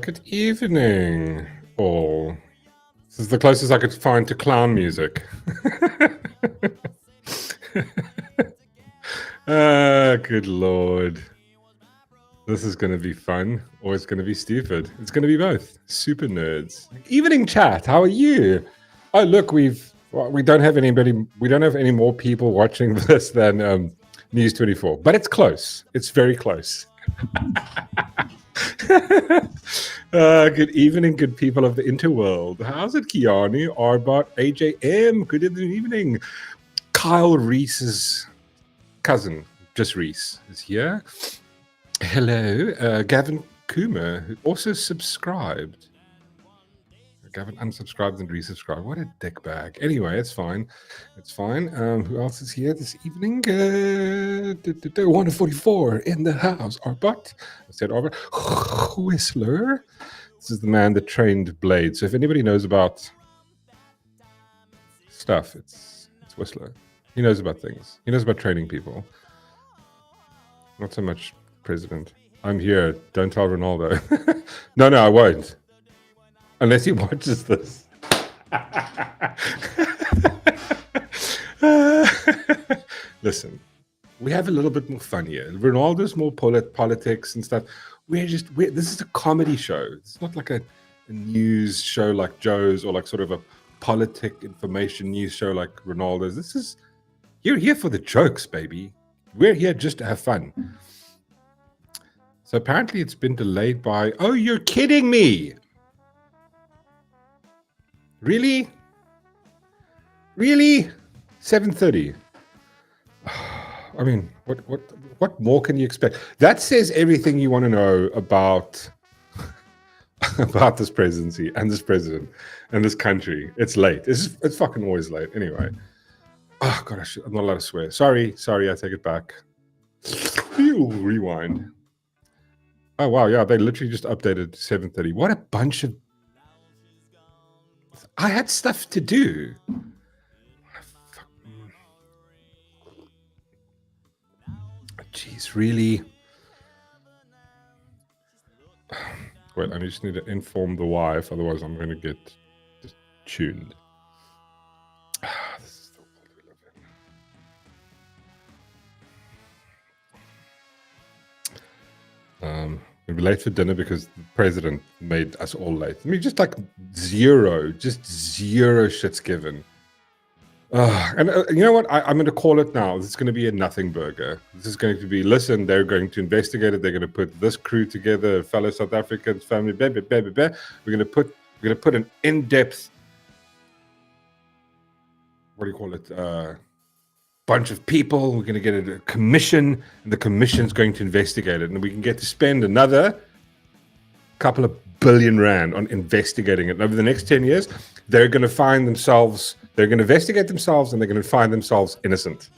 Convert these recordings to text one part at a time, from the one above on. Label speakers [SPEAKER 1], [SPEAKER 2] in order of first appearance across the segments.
[SPEAKER 1] Good evening, all. This is the closest I could find to clown music. Good Lord. This is going to be fun, or it's going to be stupid. It's going to be both. Super nerds. Evening chat. How are you? Oh, look, we don't have any more people watching this than News 24, but it's close. It's very close. Good evening, good people of the interworld. How's it, Kiani, Arbot, AJM? Good evening. Kyle Reese's cousin, just Reese, is here. Hello. Gavin Coomer, who also subscribed. Gavin unsubscribed and resubscribed. What a dick bag. Anyway, it's fine. It's fine. Who else is here this evening? 144 in the house. Arbot. I said Arbot. Whistler. This is the man that trained Blade. So if anybody knows about stuff, it's Whistler. He knows about things. He knows about training people. Not so much President. I'm here. Don't tell Ronaldo. No, I won't. Unless he watches this. Listen, we have a little bit more fun here. Ronaldo's more politics and stuff. This is a comedy show. It's not like a news show like Joe's or like sort of a politic information news show like Ronaldo's. You're here for the jokes, baby. We're here just to have fun. So apparently it's been delayed by... Oh, you're kidding me! Really? 7:30. I mean, what more can you expect? That says everything you want to know about this presidency and this president and this country. It's late. It's fucking always late. Anyway. Oh God, I'm not allowed to swear. Sorry, I take it back. Rewind. Oh wow, yeah, they literally just updated 7:30. What a bunch of... I had stuff to do. Jeez, really? Wait, I just need to inform the wife, otherwise I'm going to get just tuned. This is the world we live in. We'll be late for dinner because the president made us all late. I mean, just like zero shits given. And you know what? I'm going to call it now. This is going to be a nothing burger. This is going to be, listen, they're going to investigate it. They're going to put this crew together, fellow South Africans, family, blah, blah, blah, blah, blah. We're going to put an in-depth, what do you call it? Bunch of people. We're going to get a commission, and the commission's going to investigate it, and we can get to spend another couple of billion rand on investigating it. And over the next 10 years, they're going to investigate themselves, and they're going to find themselves innocent.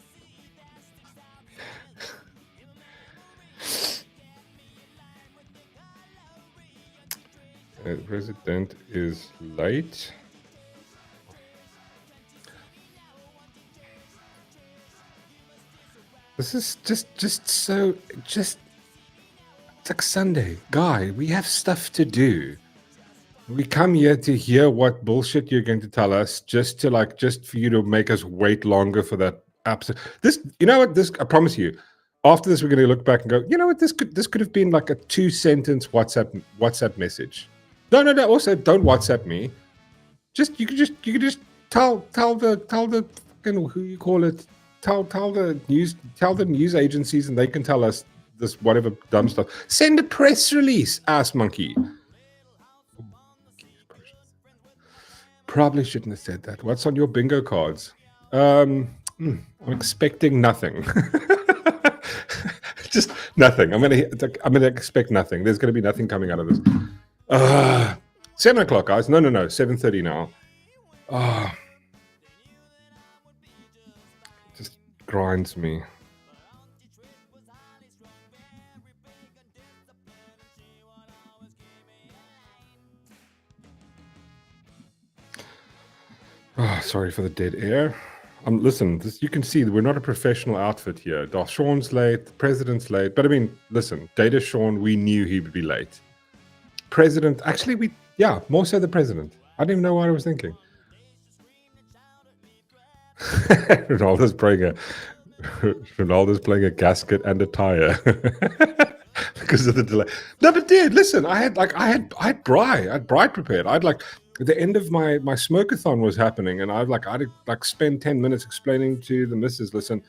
[SPEAKER 1] The president is late. This is it's like Sunday. Guy, we have stuff to do. We come here to hear what bullshit you're going to tell us just for you to make us wait longer for that absolute... You know what, I promise you, after this, we're going to look back and go, you know what, this could have been like a 2-sentence WhatsApp message. No, also don't WhatsApp me. You could just tell the fucking, who you call it, tell the news agencies, and they can tell us this whatever dumb stuff. Send a press release, ass monkey. Probably shouldn't have said that. What's on your bingo cards? I'm expecting nothing. Just nothing. I'm gonna expect nothing. There's gonna be nothing coming out of this. 7 o'clock, guys. No. 7:30 now. Just grinds me. Sorry for the dead air. Listen, you can see that we're not a professional outfit here. Sean's late, the president's late. But I mean, listen, Data Sean, we knew he would be late. president. Actually, more so the president. I don't even know what I was thinking. Ronaldo's playing a gasket and a tire because of the delay. No, but dude, listen, I had Bri prepared. At the end of my smokeathon was happening, and I'd spend 10 minutes explaining to the missus, listen,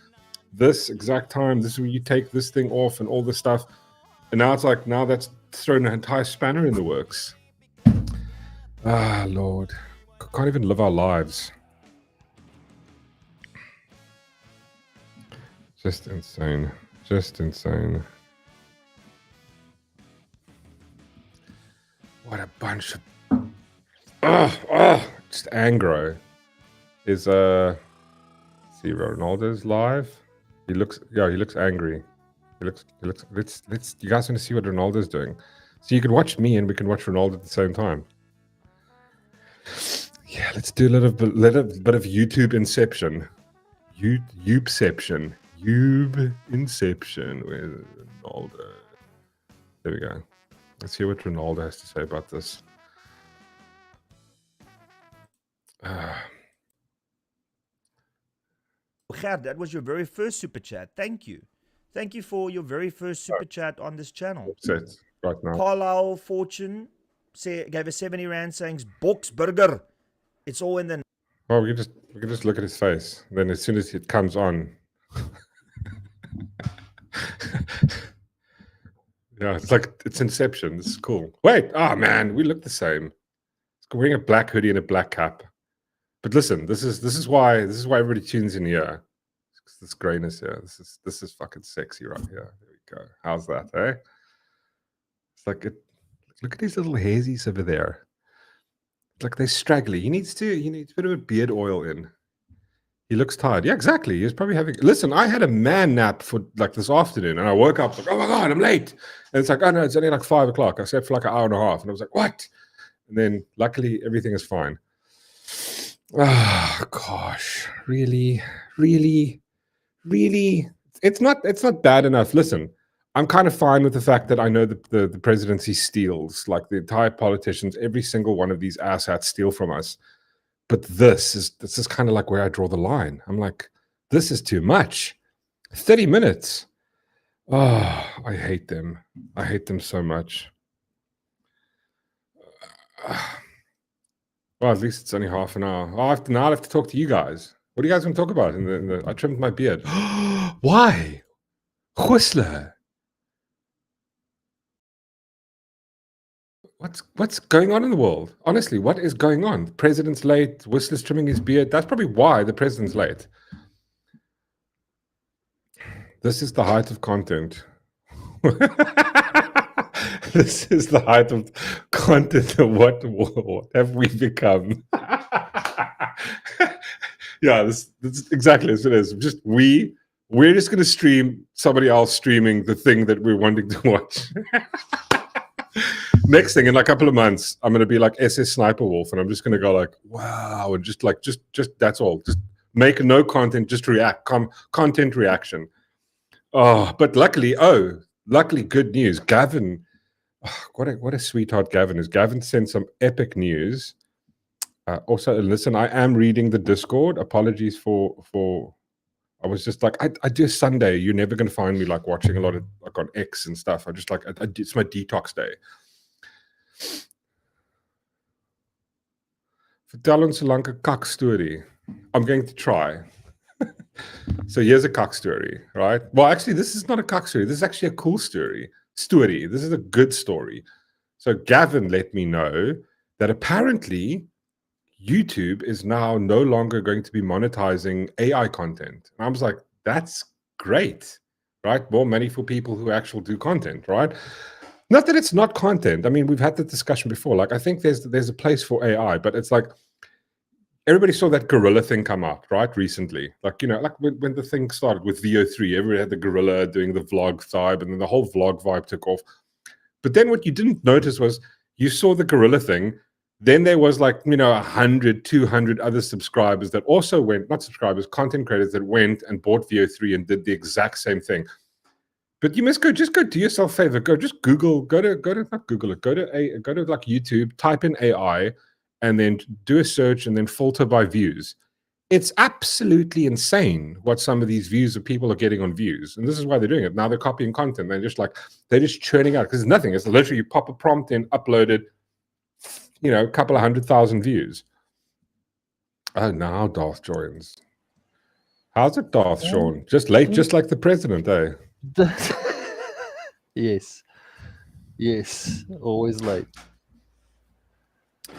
[SPEAKER 1] this exact time, this is when you take this thing off and all this stuff. And now it's like, now that's thrown an entire spanner in the works. Ah, Lord. Can't even live our lives. Just insane. Just insane. What a bunch of... just aggro. Is, see, Ronaldo's live. He looks angry. He looks, you guys want to see what Ronaldo's doing. So you can watch me and we can watch Ronaldo at the same time. Yeah, let's do a little bit of YouTube inception. YouTubeception. Inception with Ronaldo. There we go. Let's hear what Ronaldo has to say about this.
[SPEAKER 2] Gerd, that was your very first super chat. Thank you. Thank you for your very first super chat on this channel.
[SPEAKER 1] Upset right now.
[SPEAKER 2] Carlisle Fortune gave a 70 Rand saying, Boxburger. It's all in the...
[SPEAKER 1] Well, we can just look at his face. Then as soon as it comes on... Yeah, it's Inception. This is cool. Wait, man, we look the same. He's wearing a black hoodie and a black cap. But listen, this is why everybody tunes in here. This grayness here. This is fucking sexy right here. There we go. How's that, eh? It's like look at these little hazies over there. It's like they're straggly. He needs a bit of a beard oil in. He looks tired. Yeah, exactly. He was probably having... Listen, I had a man nap for this afternoon, and I woke up like, oh my God, I'm late. And it's like, oh no, it's only like 5 o'clock. I slept for like an hour and a half, and I was like, what? And then luckily everything is fine. Oh gosh, really? It's not bad enough. Listen, I'm kind of fine with the fact that I know that the presidency steals, like the entire politicians, every single one of these asshats steal from us. But this is kind of like where I draw the line. I'm like, this is too much. 30 minutes. Oh, I hate them. I hate them so much. Well, at least it's only half an hour. I have to talk to you guys. What do you guys want to talk about? I trimmed my beard. Why? Whistler. What's going on in the world? Honestly, what is going on? The president's late. Whistler's trimming his beard. That's probably why the president's late. This is the height of content. This is the height of content. What have we become? Yeah, this exactly as it is. We're just going to stream somebody else streaming the thing that we're wanting to watch. Next thing, in a couple of months, I'm going to be like SS Sniper Wolf, and I'm just going to go like, wow, and just that's all. Just make no content, just react. Content reaction. Oh, but luckily, good news. Gavin, what a sweetheart Gavin is. Gavin sent some epic news. Also, listen, I am reading the Discord. Apologies for. I was just like, I do Sunday. You're never going to find me like watching a lot of like on X and stuff. I just like, it's my detox day. Vertel ons 'n lange kak story. I'm going to try. So here's a kak story, right? Well, actually, this is not a kak story. This is actually a cool story. This is a good story. So Gavin let me know that apparently YouTube is now no longer going to be monetizing AI content. And I was like, that's great, right? More money for people who actually do content, right? Not that it's not content. I mean, we've had the discussion before. Like, I think there's a place for AI, but it's like, everybody saw that gorilla thing come up, right, recently. Like, like when the thing started with VO3, everybody had the gorilla doing the vlog vibe, and then the whole vlog vibe took off. But then what you didn't notice was you saw the gorilla thing, then there was like, 100, 200 other subscribers that also went, not subscribers, content creators that went and bought VO3 and did the exact same thing. But you must just go do yourself a favor. Just Google, not Google it, go to like YouTube, type in AI, and then do a search and then filter by views. It's absolutely insane what some of these views of people are getting on views. And this is why they're doing it. Now they're copying content. They're just churning out, because it's nothing. It's literally you pop a prompt in, upload it, a couple of 100,000 views. Oh, now Darth joins. How's it, Darth, Sean? Just late, just like the president, eh?
[SPEAKER 3] Yes, always late.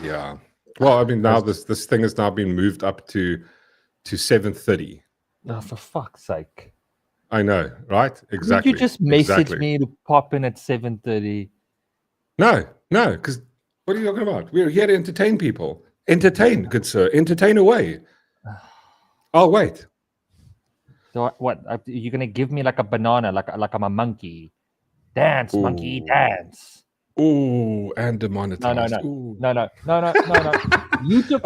[SPEAKER 1] Yeah. Well, I mean, now this thing has now been moved up to 7:30.
[SPEAKER 3] Oh, for fuck's sake!
[SPEAKER 1] I know, right? Exactly.
[SPEAKER 3] Did you just message me to pop in at 7:30?
[SPEAKER 1] No, because what are you talking about? We're here to entertain people. Entertain, good sir. Entertain away. I'll wait.
[SPEAKER 3] So what? You're gonna give me like a banana, like I'm a monkey? Dance, monkey, dance.
[SPEAKER 1] Ooh, and demonetized.
[SPEAKER 3] No. You took.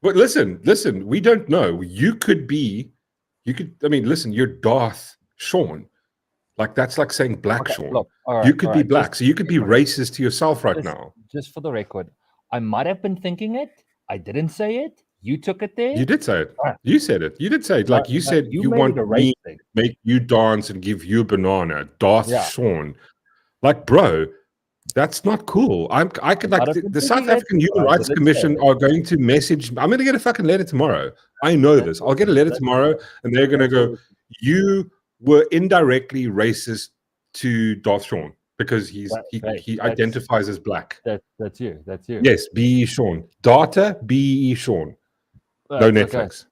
[SPEAKER 1] But listen. We don't know. You could. I mean, listen. You're Darth Sean. Like that's like saying Black Sean.
[SPEAKER 3] Look,
[SPEAKER 1] you could be black, so you could be racist to yourself right now.
[SPEAKER 3] Just for the record, I might have been thinking it. I didn't say it. You took it there.
[SPEAKER 1] You did say it. You said it. You did say it. Like you said, you want me to make you dance and give you a banana. Darth Sean. Like, bro, that's not cool. I could like the South African Human Rights Commission are going to message. I'm going to get a fucking letter tomorrow. I know this. I'll get a letter tomorrow, and they're going to go, you were indirectly racist to Darth Sean because he identifies as black.
[SPEAKER 3] That's you.
[SPEAKER 1] Yes, B.E. Sean. Data, B.E. Sean. No Netflix.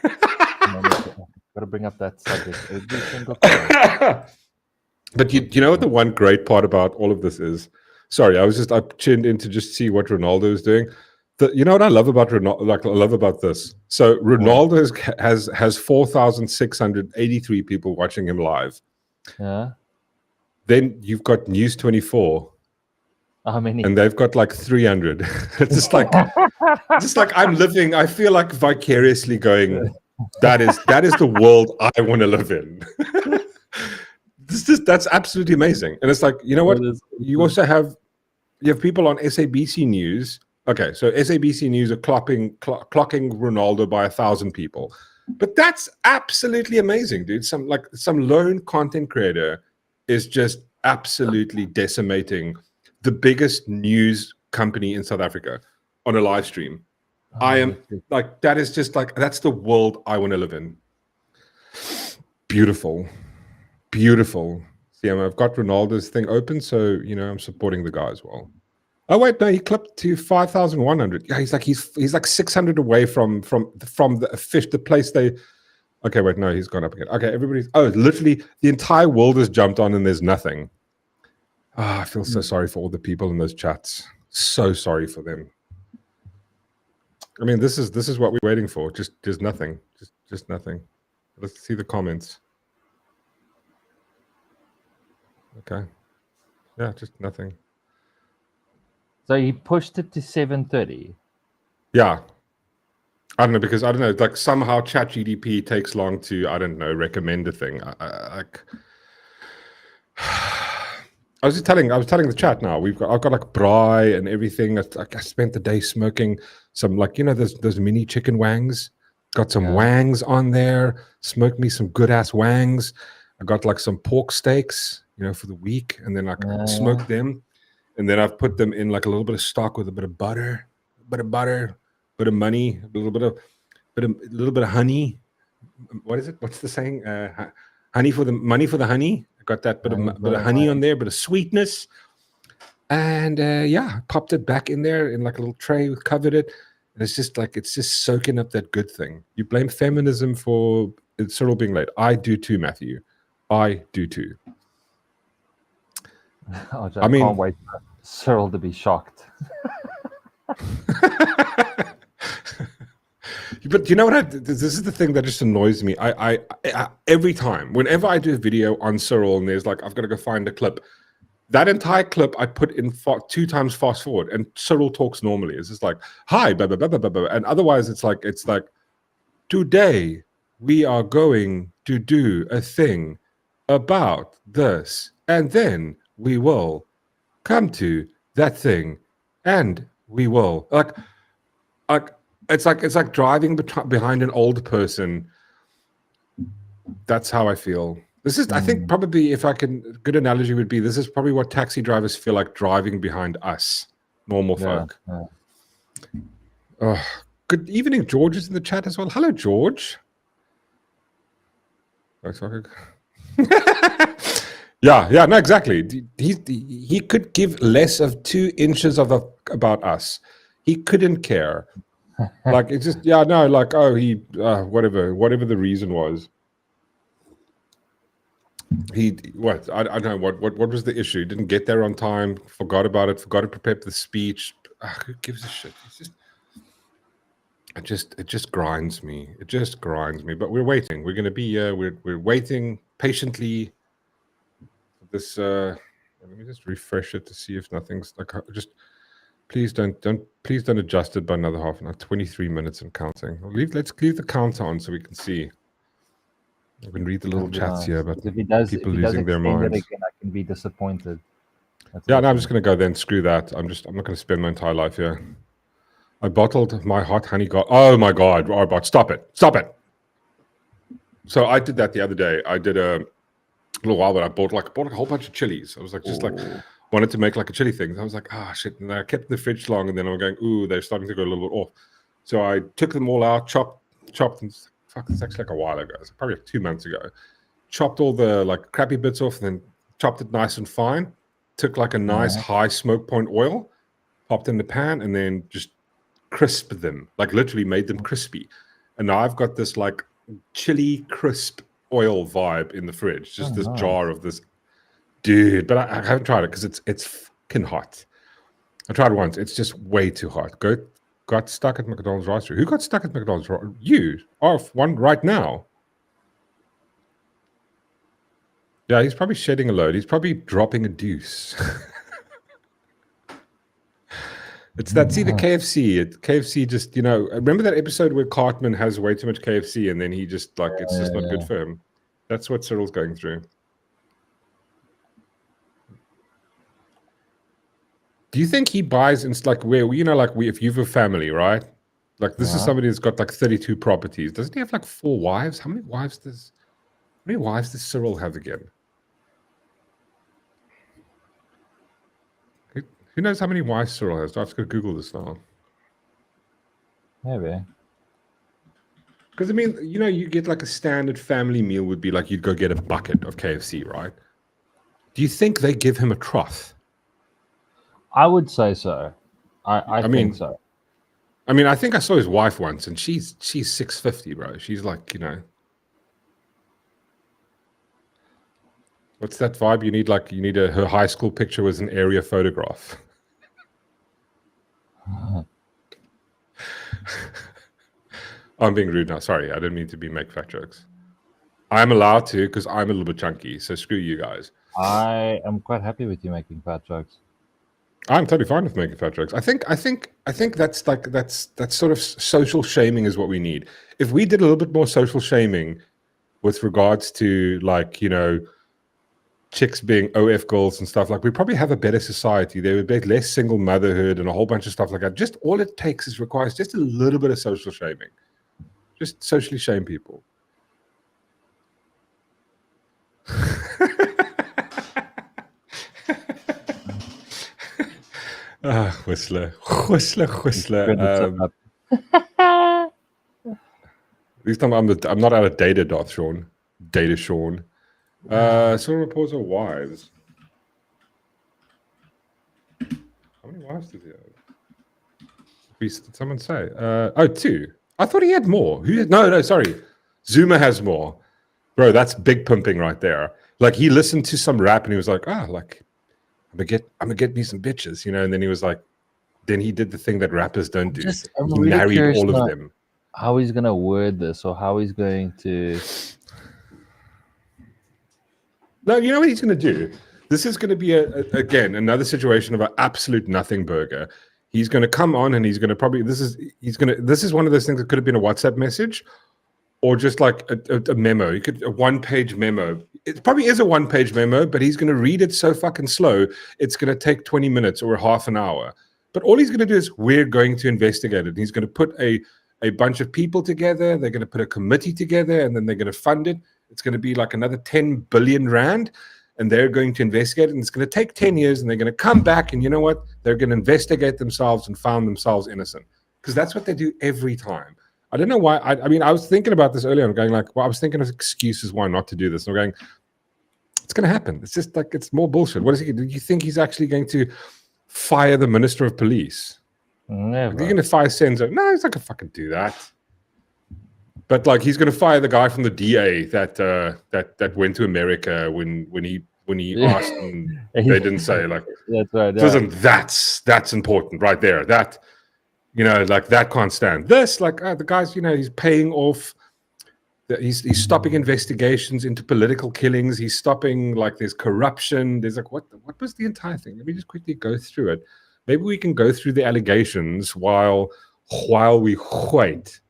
[SPEAKER 3] Got to bring up that subject every single time.
[SPEAKER 1] But you know what the one great part about all of this is? Sorry, I tuned in to just see what Ronaldo is doing. You know what I love about Ronaldo? Like I love about this. So Ronaldo has 4,683 people watching him live.
[SPEAKER 3] Yeah.
[SPEAKER 1] Then you've got News 24.
[SPEAKER 3] How many?
[SPEAKER 1] And they've got like 300. It's just like I'm living. I feel like vicariously going. That is the world I want to live in. That's absolutely amazing. And it's like, you know what? You also have people on SABC News. Okay, so SABC News are clocking Ronaldo by 1,000 people, but that's absolutely amazing, dude. Some lone content creator is just absolutely decimating the biggest news company in South Africa on a live stream. I am like, that is just like, that's the world I want to live in. Beautiful. See, I've got Ronaldo's thing open, so I'm supporting the guy as well. Oh wait, no, he clipped to 5,100. Yeah, he's like 600 away from the place they. Okay, wait, no, he's gone up again. Okay, literally the entire world has jumped on and there's nothing. I feel so sorry for all the people in those chats. So sorry for them. I mean, this is what we're waiting for. Just nothing. Just nothing. Let's see the comments. Okay. Yeah, just nothing.
[SPEAKER 3] So he pushed it to 7:30.
[SPEAKER 1] Yeah. I don't know, because I don't know, like somehow ChatGPT takes long to, I don't know, recommend a thing. I was telling the chat now. I've got like braai and everything. I spent the day smoking some those mini chicken wangs. Got some wangs on there. Smoked me some good ass wangs. I got like some pork steaks, for the week, and then I smoked them, and then I've put them in like a little bit of stock with a bit of butter, bit of money, a little bit of honey. What is it? What's the saying? Money for the honey. I got that bit of honey on there, bit of sweetness, and popped it back in there in like a little tray, covered it, and it's just soaking up that good thing. You blame feminism for Cyril being late. I do too, Matthew. I do too.
[SPEAKER 3] I can't wait for Cyril to be shocked.
[SPEAKER 1] But you know what? This is the thing that just annoys me. I every time, whenever I do a video on Cyril, and there's like, I've got to go find a clip. That entire clip I put in 2 times fast forward, and Cyril talks normally. It's just like, hi, blah, blah, blah, blah, blah, blah. And otherwise, it's like, today we are going to do a thing. about this, and then we will come to that thing, and we will like it's like driving behind an old person. That's how I feel. This is, I think, probably, if I can, good analogy would be, this is probably what taxi drivers feel like driving behind us, normal folk. Good evening, George is in the chat as well. Hello, George. Yeah, no, exactly. He could give less of 2 inches of about us. He couldn't care. Like, it's just, yeah, no, like, oh, he, whatever the reason was. I don't know what was the issue. Didn't get there on time, forgot about it, forgot to prepare the speech. Who gives a shit? It's just, it just grinds me. It just grinds me. But we're waiting. We're going to be we're waiting patiently. This let me just refresh it to see if nothing's like, just please don't adjust it by another half an hour. 23 minutes and counting. Let's leave the counter on so we can see. I can read the little chats here, but people losing their minds.
[SPEAKER 3] Again, I can be disappointed.
[SPEAKER 1] Yeah, no, I'm just going to go then. Screw that. I'm not going to spend my entire life here. I bottled my hot honey. Oh my God, Arbot, stop it. So I did that the other day. I did a little while, but I bought a whole bunch of chilies. I was like, wanted to make like a chili thing. I was like, shit. And I kept in the fridge long, and then I'm going, ooh, they're starting to go a little bit off. So I took them all out, chopped, and fuck, it's actually like a while ago. It's probably like 2 months ago. Chopped all the like crappy bits off, and then chopped it nice and fine. Took like a nice high smoke point oil, popped in the pan, and then just crisped them. Like literally made them crispy. And now I've got this like chili crisp oil vibe in the fridge. Just this jar of this, dude. But I haven't tried it because it's fucking hot. I tried it once. It's just way too hot. Got stuck at McDonald's drive-thru. Who got stuck at McDonald's? You are one right now. Yeah, he's probably shedding a load. He's probably dropping a deuce. It's that, see, the KFC. KFC just, remember that episode where Cartman has way too much KFC and then he just, like, it's just not good for him. That's what Cyril's going through. Do you think he buys, like, where, if you have a family, right? Like, this is somebody that's got, like, 32 properties. Doesn't he have, like, 4 wives? How many wives does Cyril have again? Who knows how many wives Cyril has? I have to go Google this now.
[SPEAKER 3] Maybe.
[SPEAKER 1] Because, I mean, you get, like, a standard family meal would be, like, you'd go get a bucket of KFC, right? Do you think they give him a trough?
[SPEAKER 3] I would say so. I think so.
[SPEAKER 1] I mean, I think I saw his wife once, and she's 650, bro. She's like, what's that vibe? You need her high school picture was an area photograph. I'm being rude now. Sorry, I didn't mean to make fat jokes. I'm allowed to because I'm a little bit chunky. So screw you guys.
[SPEAKER 3] I am quite happy with you making fat jokes.
[SPEAKER 1] I'm totally fine with making fat jokes. I think that's sort of social shaming is what we need. If we did a little bit more social shaming with regards to, like, chicks being OF girls and stuff, like, we probably have a better society. There would be less single motherhood and a whole bunch of stuff like that. Just all it requires just a little bit of social shaming. Just socially shame people. Whistler. At least I'm not out of data, Sean. Data, Sean. Cyril Ramaphosa wives. How many wives does he have? Did someone say? 2. I thought he had more. No, sorry. Zuma has more. Bro, that's big pimping right there. Like, he listened to some rap and he was like, like, I'm gonna get me some bitches, and then he was like, then he did the thing that rappers don't do.
[SPEAKER 3] I'm
[SPEAKER 1] he
[SPEAKER 3] really
[SPEAKER 1] married all of them.
[SPEAKER 3] How he's gonna word this, or how he's going to.
[SPEAKER 1] No, you know what he's going to do? This is going to be, again, another situation of an absolute nothing burger. He's going to come on and he's going to probably, this is one of those things that could have been a WhatsApp message or just like a memo. You could, a one-page memo. it probably is a one-page memo, but he's going to read it so fucking slow, it's going to take 20 minutes or half an hour. But all he's going to do is, we're going to investigate it. And he's going to put a bunch of people together. They're going to put a committee together, and then they're going to fund it. It's going to be like another 10 billion rand, and they're going to investigate it. And it's going to take 10 years, and they're going to come back, and you know what? They're going to investigate themselves and found themselves innocent. Because that's what they do every time. I don't know why. I mean, I was thinking about this earlier. I'm going like, well, I was thinking of excuses why not to do this. And I'm going, it's going to happen. It's just like, it's more bullshit. What is he? Do you think he's actually going to fire the Minister of Police?
[SPEAKER 3] Never.
[SPEAKER 1] Are you going to fire Senzo? No, he's not going to fucking do that. But like, he's going to fire the guy from the DA that went to America when he asked, and they didn't say, like,
[SPEAKER 3] that's right. Yeah.
[SPEAKER 1] Listen, that's important right there. That, you know, like, that can't stand. This, like, the guy's, you know, he's paying off. He's stopping investigations into political killings. He's stopping, like, there's corruption. There's like, what was the entire thing? Let me just quickly go through it. Maybe we can go through the allegations while we wait.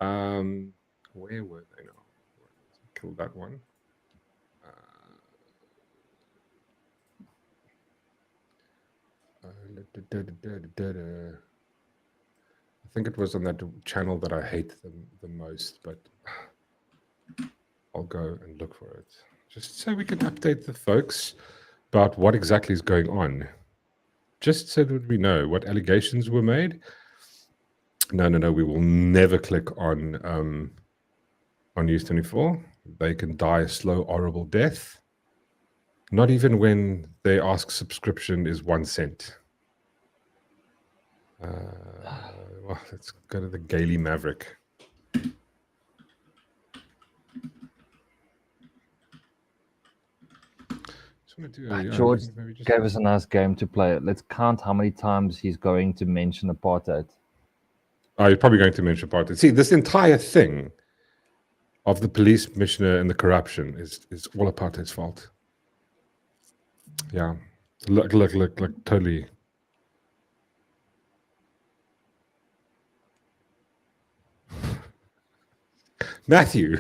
[SPEAKER 1] Where were they now? Kill that one. I think it was on that channel that I hate the most, but I'll go and look for it. Just so we can update the folks about what exactly is going on. Just so that we know what allegations were made. No, we will never click on News 24. They can die a slow, horrible death. Not even when they ask subscription is 1 cent. Well, let's go to the Gaily Maverick.
[SPEAKER 3] George gave us a nice game to play. Let's count how many times he's going to mention apartheid.
[SPEAKER 1] Oh, you're probably going to mention apartheid. See, this entire thing of the police commissioner and the corruption is all apartheid's fault. Yeah. Look, totally. Matthew.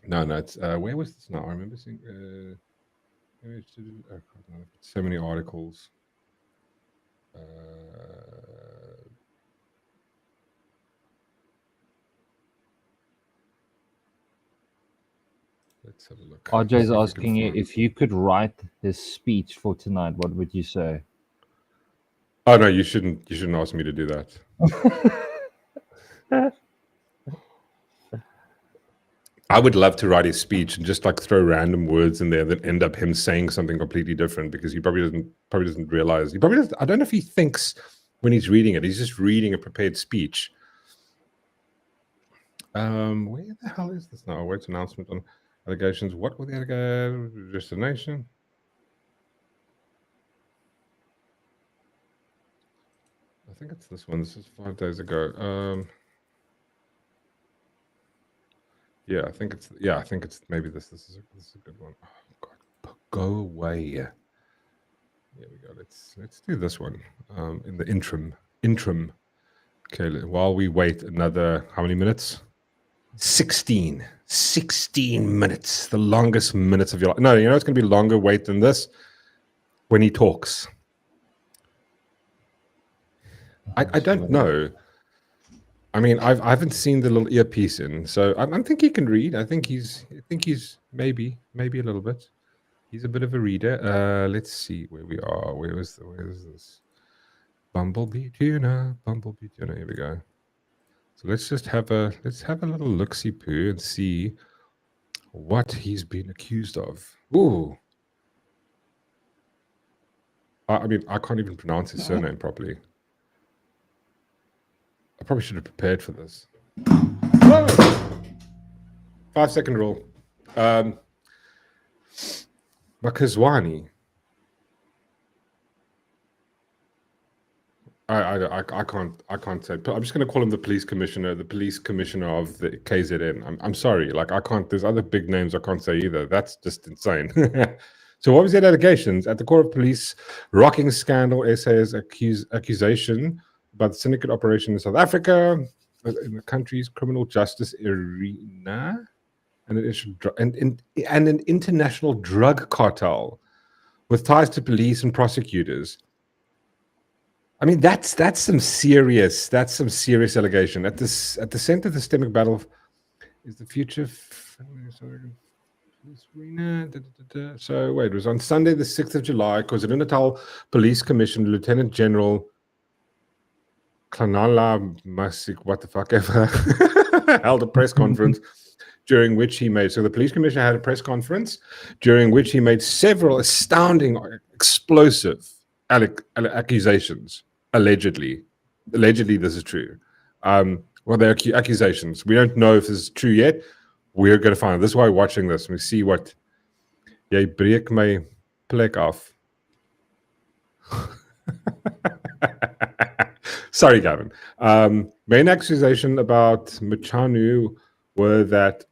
[SPEAKER 1] No, it's where was this now? I remember seeing so many articles. Let's have a look.
[SPEAKER 3] RJ's asking you if you could write his speech for tonight, what would you say?
[SPEAKER 1] Oh no, you shouldn't ask me to do that. I would love to write his speech and just like throw random words in there that end up him saying something completely different, because he probably doesn't realize. He probably doesn't, I don't know if he thinks when he's reading it. He's just reading a prepared speech. Where the hell is this now? Wait, announcement on allegations. What were the allegations? Destination. I think it's this one. This is 5 days ago. Yeah, I think it's maybe this. This is a good one. Oh God, go away. Here we go. Let's do this one. In the interim. Okay, while we wait another how many minutes? 16 minutes. The longest minutes of your life. No, you know it's going to be longer wait than this when he talks. I don't know. I mean, I haven't seen the little earpiece in, so I think he can read. I think he's maybe a little bit. He's a bit of a reader. Let's see where we are. Where is this? Bumblebee tuna. Here we go. So let's just have a little look-see poo and see what he's been accused of. Ooh. I mean, I can't even pronounce his surname properly. I probably should have prepared for this. 5-second rule. Mkhwanazi. I can't say. I'm just going to call him the police commissioner of the KZN. I'm sorry. Like, I can't. There's other big names I can't say either. That's just insane. So what was the allegations? At the core of police rocking scandal, SA's accusation about the syndicate operation in South Africa. in the country's criminal justice arena, and an international drug cartel with ties to police and prosecutors. I mean, that's some serious allegation. At the center of the systemic battle is the future. So wait, it was on Sunday, the 6th of July, KwaZulu-Natal Police Commissioner Lieutenant General Nhlanhla Masik, what the fuck ever, held a press conference during which he made, so the police commissioner had a press conference during which he made several astounding, explosive accusations. Allegedly this is true. Well, they're accusations. We don't know if this is true yet. We're going to find out. This is why we're watching this. We see what. Jy breek my plek af. Sorry, Gavin. Main accusation about Mchunu were that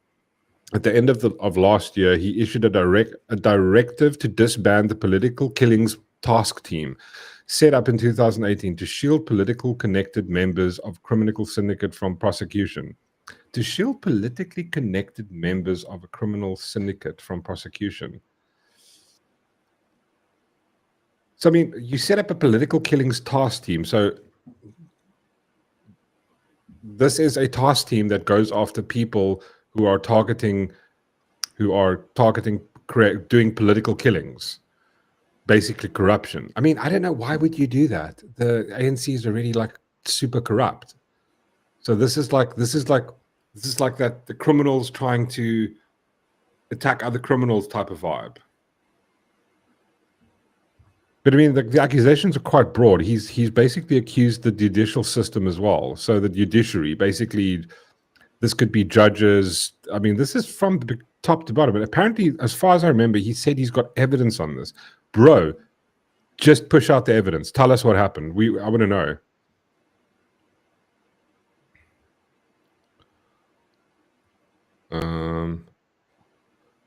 [SPEAKER 1] at the end of last year, he issued a directive to disband the political killings task team set up in 2018 to shield political connected members of criminal syndicate from prosecution. To shield politically connected members of a criminal syndicate from prosecution. So, I mean, you set up a political killings task team. So this is a task team that goes after people who are targeting doing political killings, basically corruption. I mean, I don't know, why would you do that? The ANC is already like super corrupt. So this is like that the criminals trying to attack other criminals type of vibe. But I mean, the accusations are quite broad. He's basically accused the judicial system as well. So the judiciary, basically, this could be judges. I mean, this is from the top to bottom. But apparently, as far as I remember, he said he's got evidence on this. Bro, just push out the evidence. Tell us what happened. I want to know.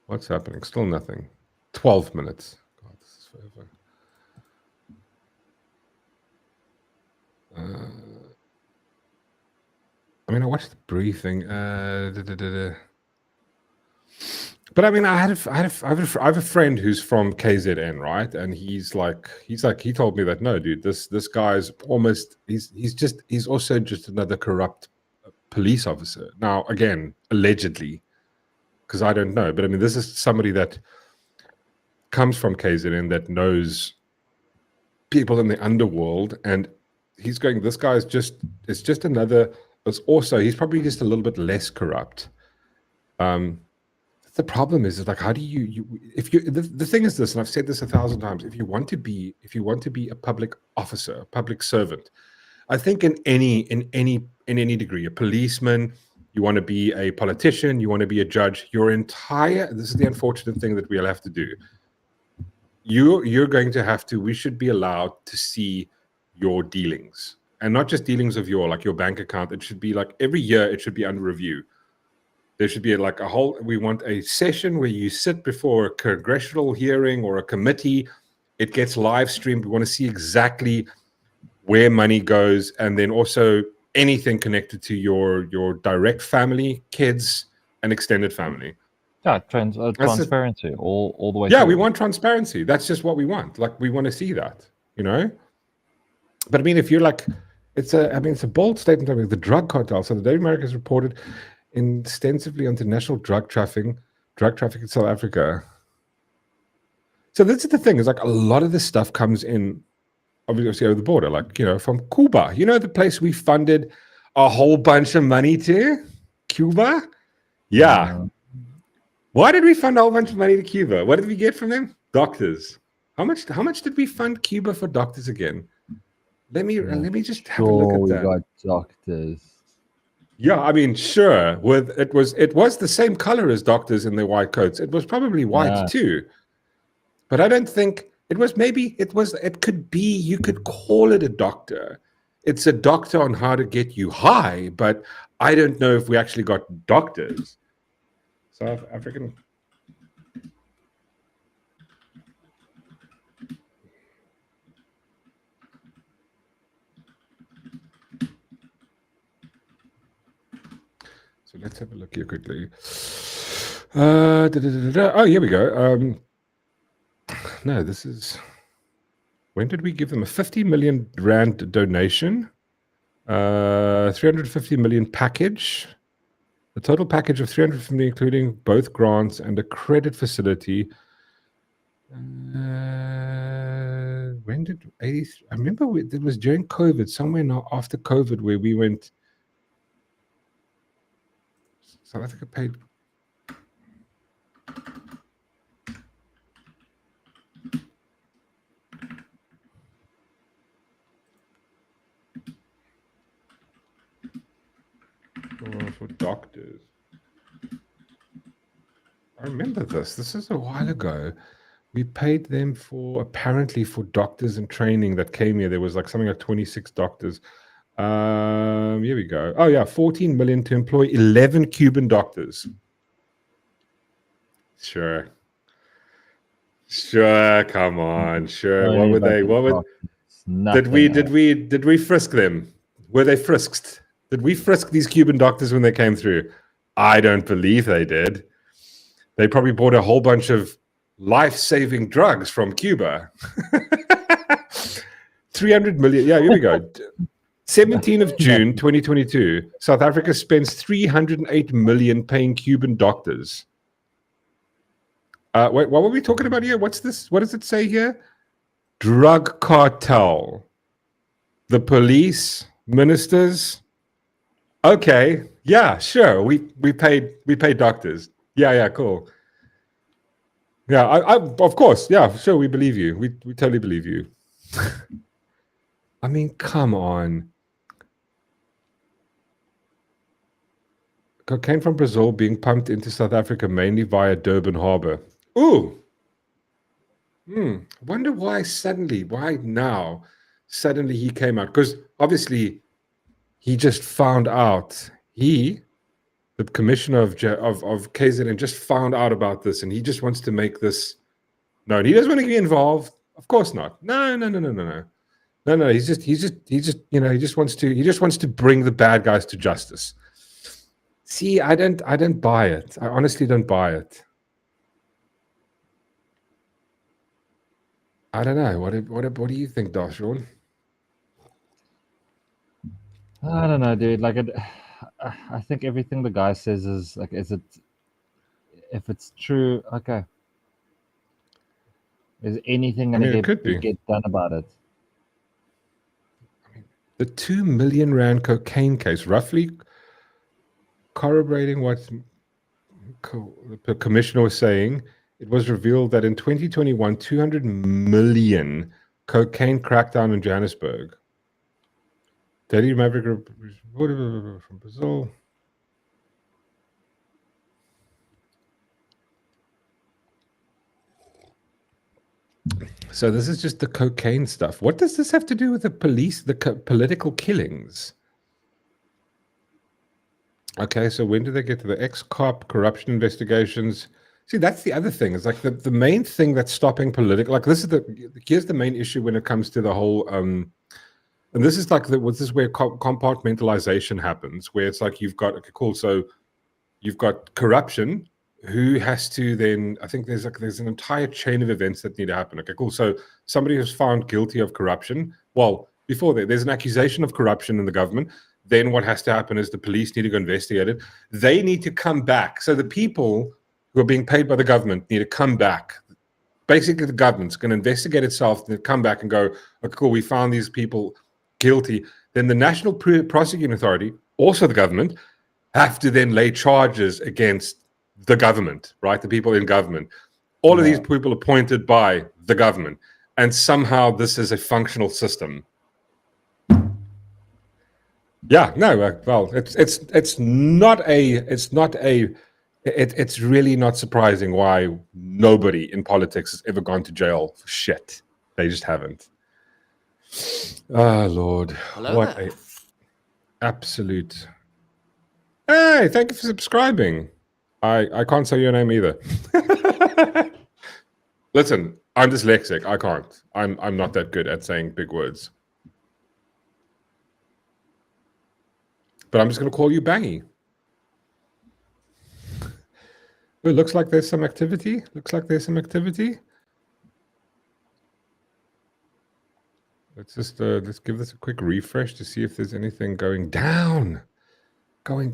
[SPEAKER 1] What's happening? Still nothing. 12 minutes. God, this is forever. I mean, I watched the briefing. But I mean, I have a friend who's from KZN, right? And he's like, he told me that, no, dude, this guy's almost, he's also just another corrupt police officer. Now, again, allegedly, because I don't know, but I mean, this is somebody that comes from KZN that knows people in the underworld, and he's going, this guy's it's just another, it's also, he's probably just a little bit less corrupt. The problem is like, how do the thing is this, and I've said this 1,000 times, if you want to be a public officer, a public servant, I think in any degree, a policeman, you want to be a politician, you want to be a judge, this is the unfortunate thing that we'll have to do. You're going to have to, we should be allowed to see your dealings, and not just dealings of your bank account. It should be like every year it should be under review. There should be we want a session where you sit before a congressional hearing or a committee. It gets live streamed. We want to see exactly where money goes, and then also anything connected to your direct family, kids, and extended family.
[SPEAKER 3] Yeah, transparency all the way.
[SPEAKER 1] Yeah,
[SPEAKER 3] through.
[SPEAKER 1] we want transparency. That's just what we want. Like, we want to see that, you know. But I mean, if you're like, it's a bold statement. I mean, the drug cartel. So the Daily America has reported extensively on international drug trafficking in South Africa. So this is the thing, is like a lot of this stuff comes in obviously over the border, like, you know, from Cuba. You know, the place we funded a whole bunch of money to? Cuba? Yeah. Why did we fund a whole bunch of money to Cuba? What did we get from them? Doctors. How much did we fund Cuba for doctors again? Let me just have a look at that.
[SPEAKER 3] We got doctors.
[SPEAKER 1] Yeah, I mean, sure. It was the same color as doctors in their white coats. It was probably white too. But I don't think it was. Maybe it could be, you could call it a doctor. It's a doctor on how to get you high, but I don't know if we actually got doctors. South African. So let's have a look here quickly. Oh, here we go. No, this is... When did we give them a 50 million rand donation? 350 million package. The total package of 350 million, including both grants and a credit facility. When did 83? I remember it was during COVID, somewhere now after COVID, where we went. South Africa paid. For doctors. I remember this. This is a while ago. We paid them apparently for doctors in training that came here. There was like something like 26 doctors. Here we go. Oh yeah, 14 million to employ 11 Cuban doctors. Sure. Come on. Sure. What were they? Did we frisk them? Were they frisked? Did we frisk these Cuban doctors when they came through? I don't believe they did. They probably bought a whole bunch of life-saving drugs from Cuba. 300 million. Yeah, here we go. 17th of June, 2022. South Africa spends 308 million paying Cuban doctors. Wait, what were we talking about here? What's this? What does it say here? Drug cartel. The police, ministers. Okay. Yeah, sure. We paid doctors. Yeah, cool. Yeah, I of course. Yeah, sure. We believe you. We totally believe you. I mean, come on. Cocaine from Brazil being pumped into South Africa mainly via Durban Harbor. Ooh. Wonder why now suddenly he came out. Because obviously he just found out. The commissioner of KZN just found out about this, and he just wants to make this. No, and he doesn't want to get involved. Of course not. No. He just wants to bring the bad guys to justice. See, I don't buy it. I honestly don't buy it. I don't know. What do you think, Darshan?
[SPEAKER 3] I don't know, dude. Like, I think everything the guy says is like, if it's true, okay. Is anything going to get done about it?
[SPEAKER 1] The 2 million rand cocaine case, roughly corroborating what the commissioner was saying. It was revealed that in 2021, 200 million cocaine crackdown in Johannesburg. Daily Maverick Group from Brazil. So this is just the cocaine stuff. What does this have to do with the police, the political killings? Okay, so when do they get to the ex-cop corruption investigations? See, that's the other thing. It's like the main thing that's stopping political. Like here's the main issue when it comes to the whole. And this is like this is where compartmentalization happens, where it's like you've got so you've got corruption. Who has to then? I think there's an entire chain of events that need to happen. Okay, cool. So somebody who's found guilty of corruption. Well, before there's an accusation of corruption in the government. Then what has to happen is the police need to go investigate it. They need to come back. So the people who are being paid by the government need to come back. Basically, the government's going to investigate itself and come back and go, okay, cool, we found these people guilty. Then the National Prosecuting Authority, also the government, have to then lay charges against the government, right? The people in government. All of these people appointed by the government. And somehow this is a functional system. Yeah, no, well, it's really not surprising why nobody in politics has ever gone to jail for shit. They just haven't. Oh, Lord.
[SPEAKER 4] Hello
[SPEAKER 1] what
[SPEAKER 4] there.
[SPEAKER 1] a absolute. Hey, thank you for subscribing. I can't say your name either. Listen, I'm dyslexic. I can't. I'm not that good at saying big words. But I'm just going to call you Bangy. It looks like there's some activity. Let's just let's give this a quick refresh to see if there's anything going down. Okay,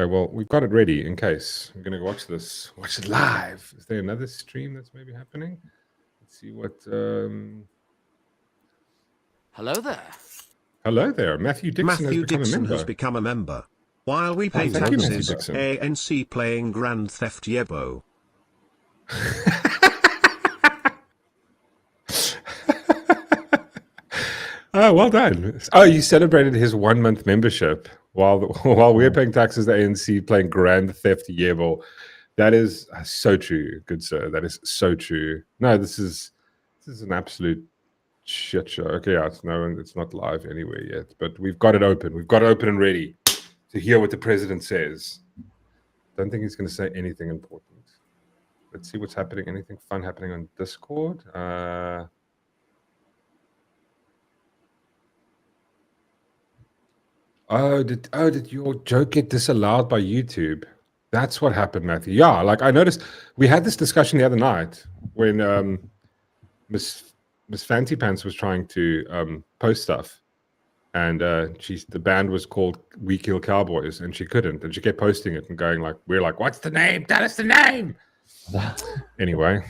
[SPEAKER 1] well, we've got it ready in case. We're going to watch this. Watch it live. Is there another stream that's maybe happening? Let's see what...
[SPEAKER 4] Hello there.
[SPEAKER 1] Hello there. Matthew Dixon has become a member.
[SPEAKER 5] While we pay
[SPEAKER 1] thank you, Matthew
[SPEAKER 5] taxes,
[SPEAKER 1] Dixon.
[SPEAKER 5] ANC playing Grand Theft Yebo.
[SPEAKER 1] Oh, well done. Oh, you celebrated his 1 month membership while we're paying taxes, the ANC playing Grand Theft Yebo. That is so true, good sir. That is so true. No, this is an absolute shit show. Okay, yeah, it's not live anywhere yet, but we've got it open. We've got it open and ready to hear what the president says. Don't think he's going to say anything important. Let's see what's happening. Anything fun happening on Discord? Did your joke get disallowed by YouTube? That's what happened, Matthew. Yeah, like I noticed we had this discussion the other night when Miss Fancy Pants was trying to post stuff, and the band was called We Kill Cowboys, and she couldn't, and she kept posting it and going like, we're like, what's the name? Tell us the name. Anyway.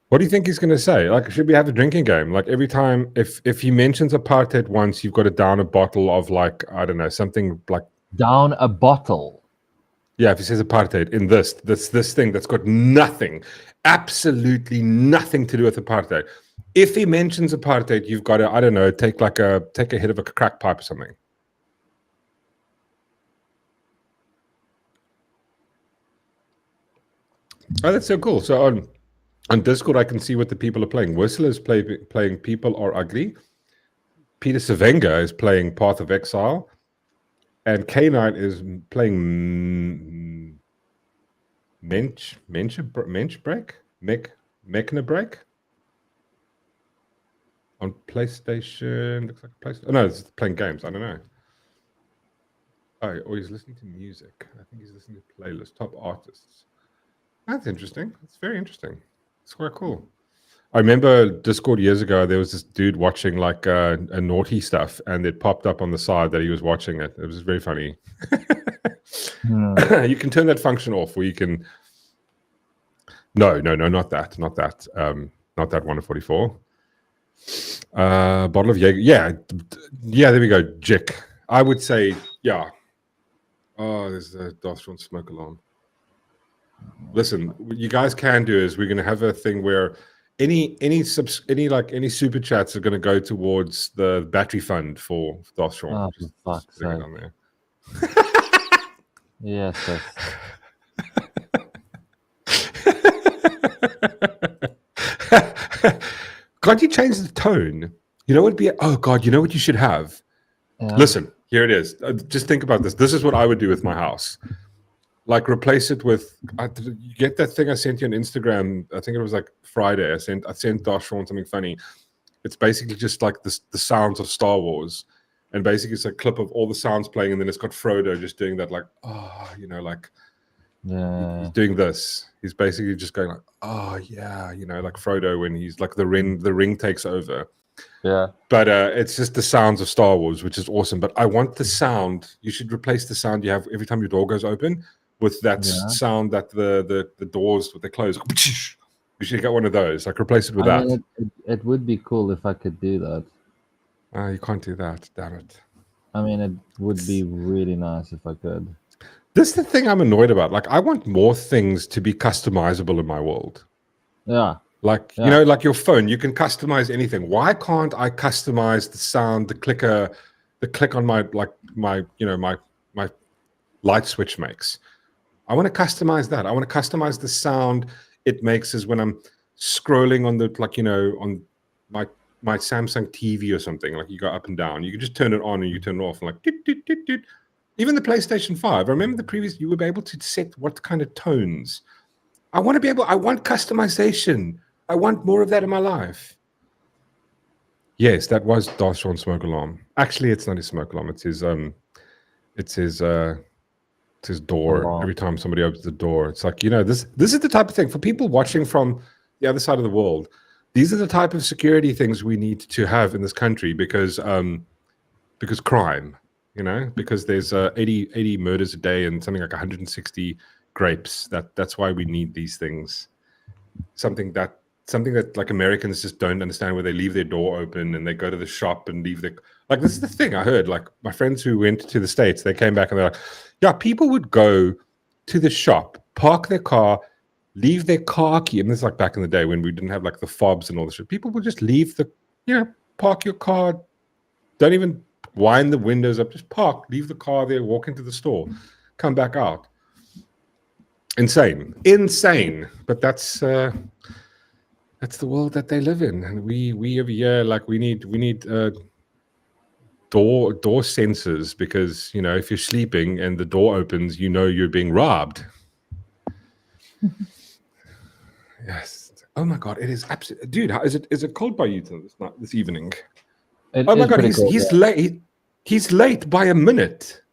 [SPEAKER 1] What do you think he's going to say? Like, should we have a drinking game? Like every time, if he mentions apartheid once, you've got to down a bottle of like, I don't know, something like...
[SPEAKER 3] Down a bottle?
[SPEAKER 1] Yeah, if he says apartheid in this thing that's got nothing, absolutely nothing to do with apartheid. If he mentions apartheid, you've got to, I don't know, take a hit of a crack pipe or something. Oh, that's so cool. So on Discord, I can see what the people are playing. Whistle is playing People Are Ugly. Peter Savenga is playing Path of Exile. And K9 is playing Mensch Break? Mechna Break? On PlayStation. Looks like a PlayStation. Oh, no, it's playing games. I don't know. Oh, or he's listening to music. I think he's listening to playlists. Top artists. That's interesting. That's very interesting. It's quite cool. I remember Discord years ago, there was this dude watching like a naughty stuff, and it popped up on the side that he was watching it. It was very funny. You can turn that function off where you can... No, not that. Not that 144. Bottle of Jaeger. Yeah, there we go. Jick. I would say, yeah. Oh, there's a Darthron smoke alarm. Listen, what you guys can do is we're going to have a thing where any super chats are going to go towards the battery fund for Darthron.
[SPEAKER 3] Oh, for fuck's sake.
[SPEAKER 1] On there.
[SPEAKER 3] Yes.
[SPEAKER 1] Can't you change the tone? You know what would be? Oh God, you know what you should have?
[SPEAKER 3] Yeah.
[SPEAKER 1] Listen, here it is. Just think about this. This is what I would do with my house. Like replace it with, you get that thing I sent you on Instagram. I think it was like Friday. I sent Darshron something funny. It's basically just like the sounds of Star Wars, and basically it's a clip of all the sounds playing, and then it's got Frodo just doing that, like, oh, you know, like,
[SPEAKER 3] yeah,
[SPEAKER 1] he's doing this. He's basically just going like, oh yeah, you know, like Frodo when he's like the ring takes over.
[SPEAKER 3] Yeah.
[SPEAKER 1] But it's just the sounds of Star Wars, which is awesome. But I want the sound. You should replace the sound you have every time your door goes open with that sound that the doors with the close. You should get one of those. Like replace it with that.
[SPEAKER 3] Mean, it would be cool if I could do that.
[SPEAKER 1] You can't do that. Damn it.
[SPEAKER 3] I mean, it would be really nice if I could.
[SPEAKER 1] This is the thing I'm annoyed about. Like, I want more things to be customizable in my world.
[SPEAKER 3] Yeah.
[SPEAKER 1] Like, you know, like your phone, you can customize anything. Why can't I customize the sound, the click on my light switch makes? I want to customize that. I want to customize the sound it makes as when I'm scrolling on the, like, you know, on my Samsung TV or something. Like you go up and down. You can just turn it on and you turn it off. And like, doot, doot, doot, doot. Even the PlayStation 5. I remember the previous, you would be able to set what kind of tones. I want customization. I want more of that in my life. Yes, that was Darshron's smoke alarm. Actually, it's not his smoke alarm. It's his It's his door.
[SPEAKER 3] Alarm.
[SPEAKER 1] Every time somebody opens the door, it's like, this is the type of thing for people watching from the other side of the world. These are the type of security things we need to have in this country because crime, because there's 80 murders a day and something like 160 grapes. That's why we need these things. Something that like Americans just don't understand, where they leave their door open and they go to the shop and leave their, like, this is the thing I heard, like my friends who went to the States, they came back and they're like, yeah, people would go to the shop, park their car, leave their car key. And this is like back in the day when we didn't have like the fobs and all this shit. People would just leave park your car, don't even wind the windows up, just park, leave the car there, walk into the store, come back out. Insane. But that's the world that they live in. And we over here, like, we need door sensors, because if you're sleeping and the door opens, you're being robbed. Yes. Oh my god, it is absolutely, dude. Is it cold by you this evening? Oh my god, he's late. He's late by a minute.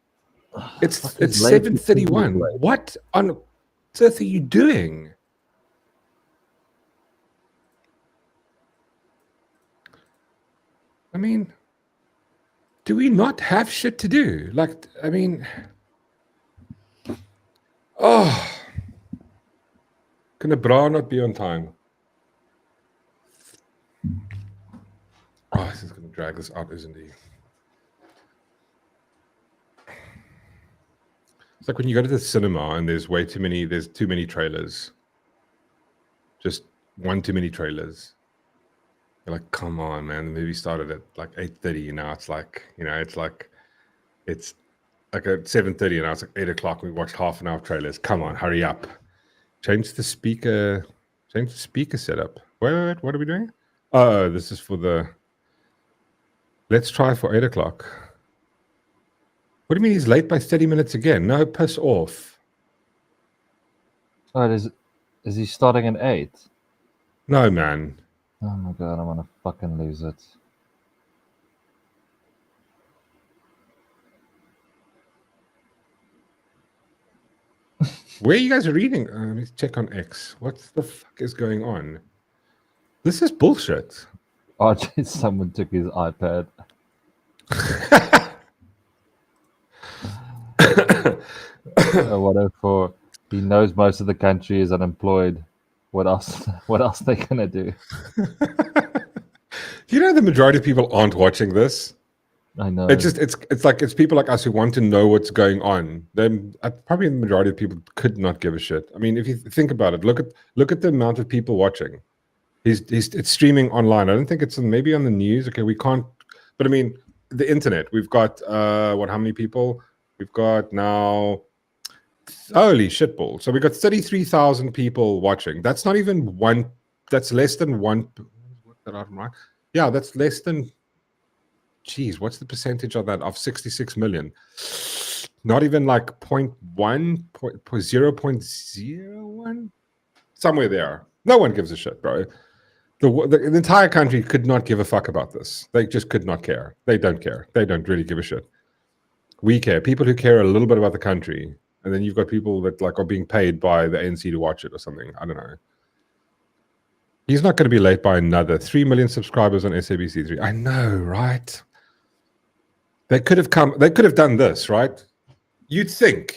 [SPEAKER 1] It's 7:31. What on earth are you doing? I mean, do we not have shit to do? Like, I mean, can a bra not be on time? Oh, this is going to drag this out, isn't he? It's like when you go to the cinema and there's too many trailers. Just one too many trailers. You're like, come on, man. The movie started at like 8:30. Now it's like, it's like at 7:30 and now it's like 8 o'clock. We watched half an hour of trailers. Come on, hurry up. Change the speaker setup. What are we doing? Oh, this is for the, let's try for 8 o'clock. What do you mean he's late by 30 minutes again? No, piss off.
[SPEAKER 3] Oh, is he starting at 8?
[SPEAKER 1] No, man.
[SPEAKER 3] Oh my god, I'm gonna fucking lose it.
[SPEAKER 1] Where you guys are reading? Let me check on X. What the fuck is going on? This is bullshit.
[SPEAKER 3] Oh, geez, someone took his iPad. Whatever. For he knows most of the country is unemployed. What else? What else they gonna do?
[SPEAKER 1] The majority of people aren't watching this.
[SPEAKER 3] I know.
[SPEAKER 1] It's people like us who want to know what's going on. Then probably the majority of people could not give a shit. I mean, if you think about it, look at the amount of people watching. It's streaming online. I don't think it's maybe on the news. Okay, we can't. But I mean, the internet. We've got how many people? We've got now. Holy shitball! So we got 33,000 people watching. That's not even one. That's less than one. Right? Yeah, that's less than. Geez, what's the percentage of that? Of 66 million? Not even like 0.1, 0.01? Somewhere there. No one gives a shit, bro. The entire country could not give a fuck about this. They just could not care. They don't care. They don't really give a shit. We care. People who care a little bit about the country. And then you've got people that like are being paid by the ANC to watch it or something. I don't know. He's not going to be late by another 3 million subscribers on SABC3. I know, right? They could have done this, right? You'd think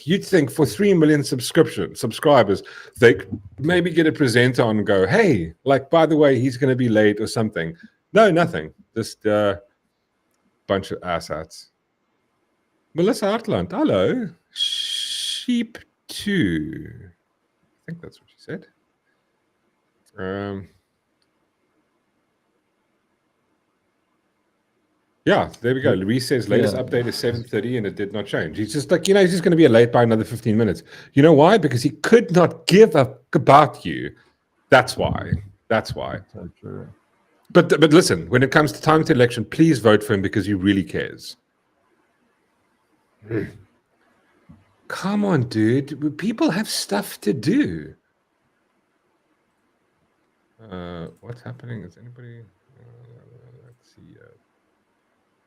[SPEAKER 1] for 3 million subscribers, they could maybe get a presenter on and go, hey, like, by the way, he's going to be late or something. No, nothing. Just a bunch of asshats. Melissa Hartland, hello. Sheep 2. I think that's what she said. Yeah, there we go. Luis says latest update is 7:30 and it did not change. He's just like, he's just going to be late by another 15 minutes. You know why? Because he could not give a fuck about you. That's why.
[SPEAKER 3] So true.
[SPEAKER 1] But listen, when it comes to time to election, please vote for him because he really cares. Come on, dude. People have stuff to do. What's happening? Is anybody? Let's see.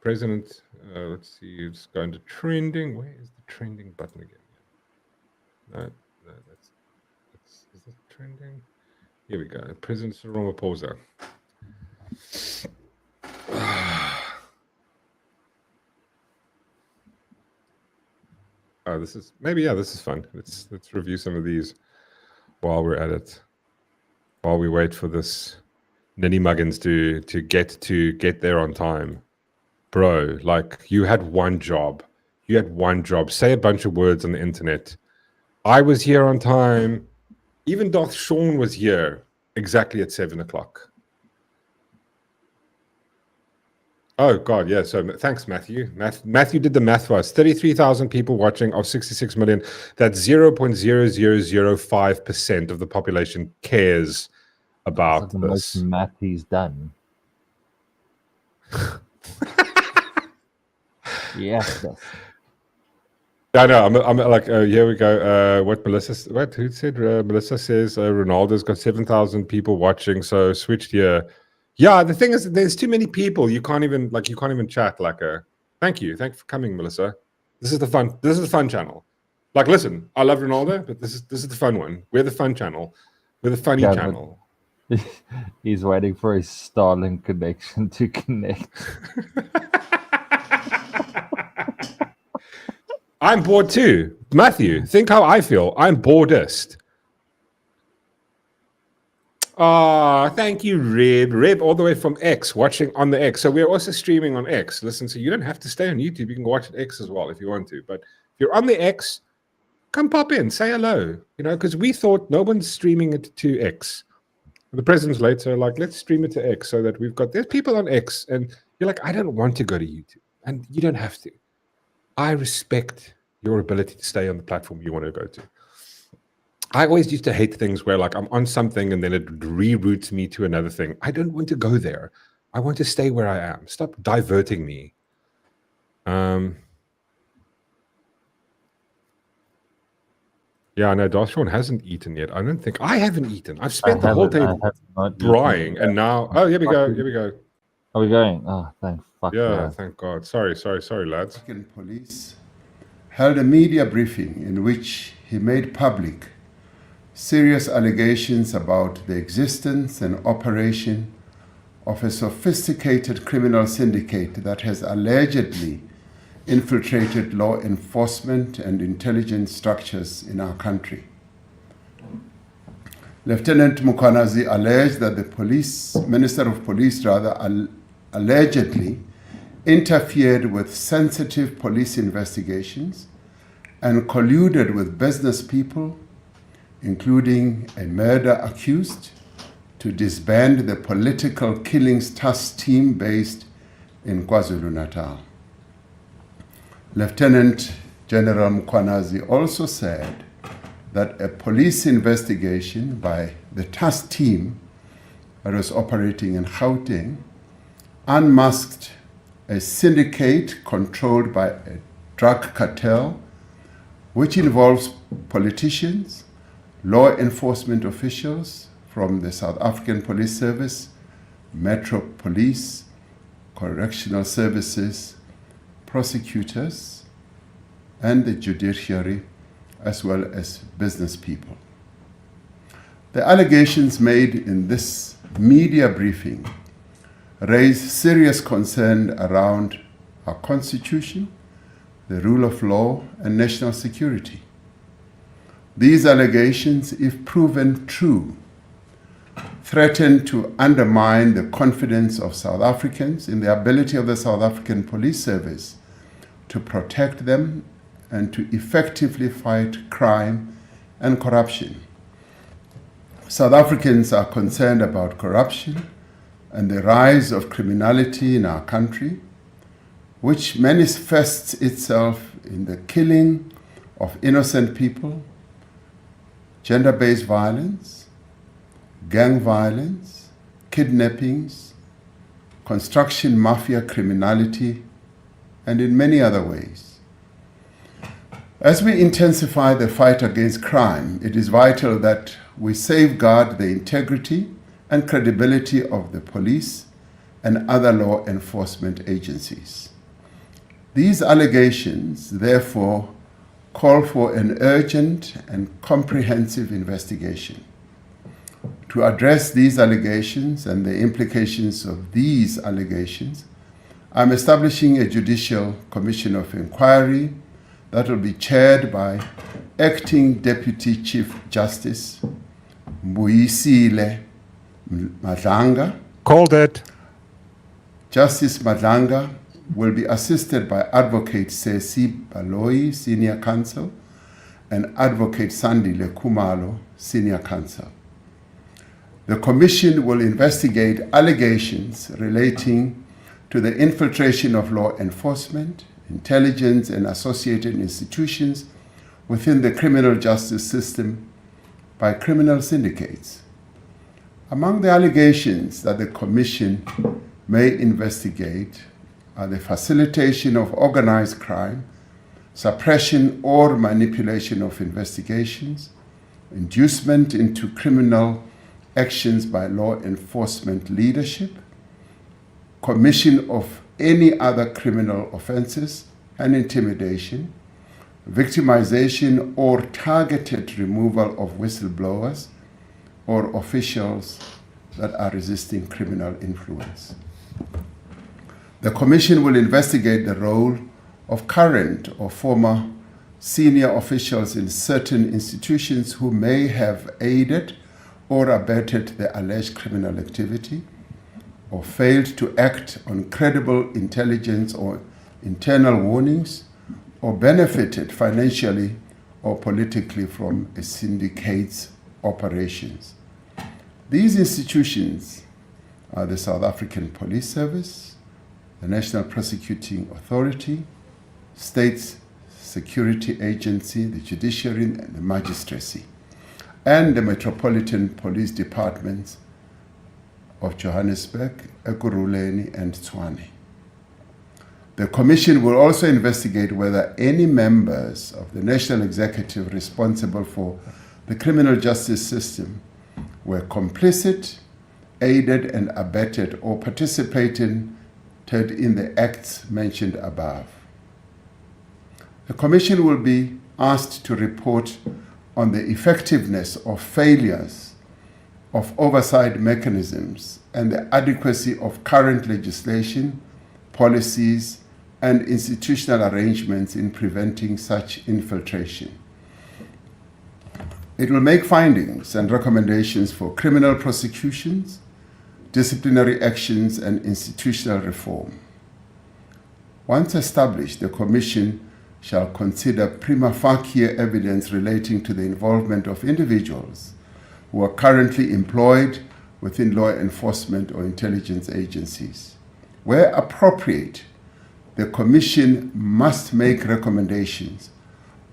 [SPEAKER 1] President. Let's see. It's going to trending. Where is the trending button again? No, that's is this trending? Here we go. President Cyril Ramaphosa. Oh, this is this is fun. Let's review some of these while we're at it. While we wait for this Ninny Muggins to get there on time. Bro, like you had one job. You had one job. Say a bunch of words on the internet. I was here on time. Even Darth Sean was here exactly at 7 o'clock. Oh, God, yeah. So thanks, Matthew. Matthew did the math for us. 33,000 people watching of 66 million. That's 0.0005% of the population cares about
[SPEAKER 3] the
[SPEAKER 1] this.
[SPEAKER 3] most math he's done. Yes.
[SPEAKER 1] I know. I'm like, here we go. Who said? Melissa says Ronaldo's got 7,000 people watching, so switched here. Yeah, the thing is, there's too many people. You can't even chat. Thank you for coming, Melissa. This is the fun channel. Like, listen, I love Ronaldo, but this is the fun one. We're the fun channel. We're the funny channel.
[SPEAKER 3] He's waiting for his Starlink connection to connect.
[SPEAKER 1] I'm bored too. Matthew, think how I feel. I'm boredest. Thank you, Reb all the way from X, watching on the X. So we're also streaming on X. Listen, so you don't have to stay on YouTube. You can watch at X as well if you want to. But if you're on the X, come pop in, say hello. Because we thought no one's streaming it to X. The president's late, so let's stream it to X so that there's people on X, and you're like, I don't want to go to YouTube, and you don't have to. I respect your ability to stay on the platform you want to go to. I always used to hate things where I'm on something and then it reroutes me to another thing. I don't want to go there. I want to stay where I am. Stop diverting me. Yeah, no, Darshon hasn't eaten yet. I don't think I haven't eaten. I've spent the whole day drying, and now here we go.
[SPEAKER 3] Are we going? Oh, thank fuck.
[SPEAKER 1] Yeah, thank God. Sorry, lads.
[SPEAKER 4] Police held a media briefing in which he made public serious allegations about the existence and operation of a sophisticated criminal syndicate that has allegedly infiltrated law enforcement and intelligence structures in our country. Lieutenant Mkhwanazi alleged that the Minister of Police allegedly interfered with sensitive police investigations and colluded with business people, including a murder accused, to disband the political killings task team based in KwaZulu-Natal. Lieutenant General Mkhwanazi also said that a police investigation by the task team that was operating in Gauteng unmasked a syndicate controlled by a drug cartel, which involves politicians, law enforcement officials from the South African Police Service, Metro Police, Correctional Services, prosecutors, and the judiciary, as well as business people. The allegations made in this media briefing raise serious concern around our Constitution, the rule of law, and national security. These allegations, if proven true, threaten to undermine the confidence of South Africans in the ability of the South African Police Service to protect them and to effectively fight crime and corruption. South Africans are concerned about corruption and the rise of criminality in our country, which manifests itself in the killing of innocent people, gender-based violence, gang violence, kidnappings, construction mafia criminality, and in many other ways. As we intensify the fight against crime, it is vital that we safeguard the integrity and credibility of the police and other law enforcement agencies. These allegations, therefore, call for an urgent and comprehensive investigation. To address these allegations and the implications of these allegations, I'm establishing a judicial commission of inquiry that will be chaired by Acting Deputy Chief Justice Mbuyisile Nhlanhla.
[SPEAKER 1] Called it.
[SPEAKER 4] Justice Nhlanhla will be assisted by Advocate Sesi Baloyi, Senior Counsel, and Advocate Sandile Khumalo, Senior Counsel. The Commission will investigate allegations relating to the infiltration of law enforcement, intelligence, and associated institutions within the criminal justice system by criminal syndicates. Among the allegations that the Commission may investigate are the facilitation of organized crime, suppression or manipulation of investigations, inducement into criminal actions by law enforcement leadership, commission of any other criminal offenses, and intimidation, victimization or targeted removal of whistleblowers or officials that are resisting criminal influence. The Commission will investigate the role of current or former senior officials in certain institutions who may have aided or abetted the alleged criminal activity, or failed to act on credible intelligence or internal warnings, or benefited financially or politically from a syndicate's operations. These institutions are the South African Police Service, the National Prosecuting Authority, State Security Agency, the Judiciary, and the Magistracy, and the Metropolitan Police Departments of Johannesburg, Ekurhuleni, and Tshwane. The Commission will also investigate whether any members of the National Executive responsible for the criminal justice system were complicit, aided and abetted, or participated in the acts mentioned above. The Commission will be asked to report on the effectiveness or failures of oversight mechanisms and the adequacy of current legislation, policies, and institutional arrangements in preventing such infiltration. It will make findings and recommendations for criminal prosecutions, disciplinary actions, and institutional reform. Once established, the Commission shall consider prima facie evidence relating to the involvement of individuals who are currently employed within law enforcement or intelligence agencies. Where appropriate, the Commission must make recommendations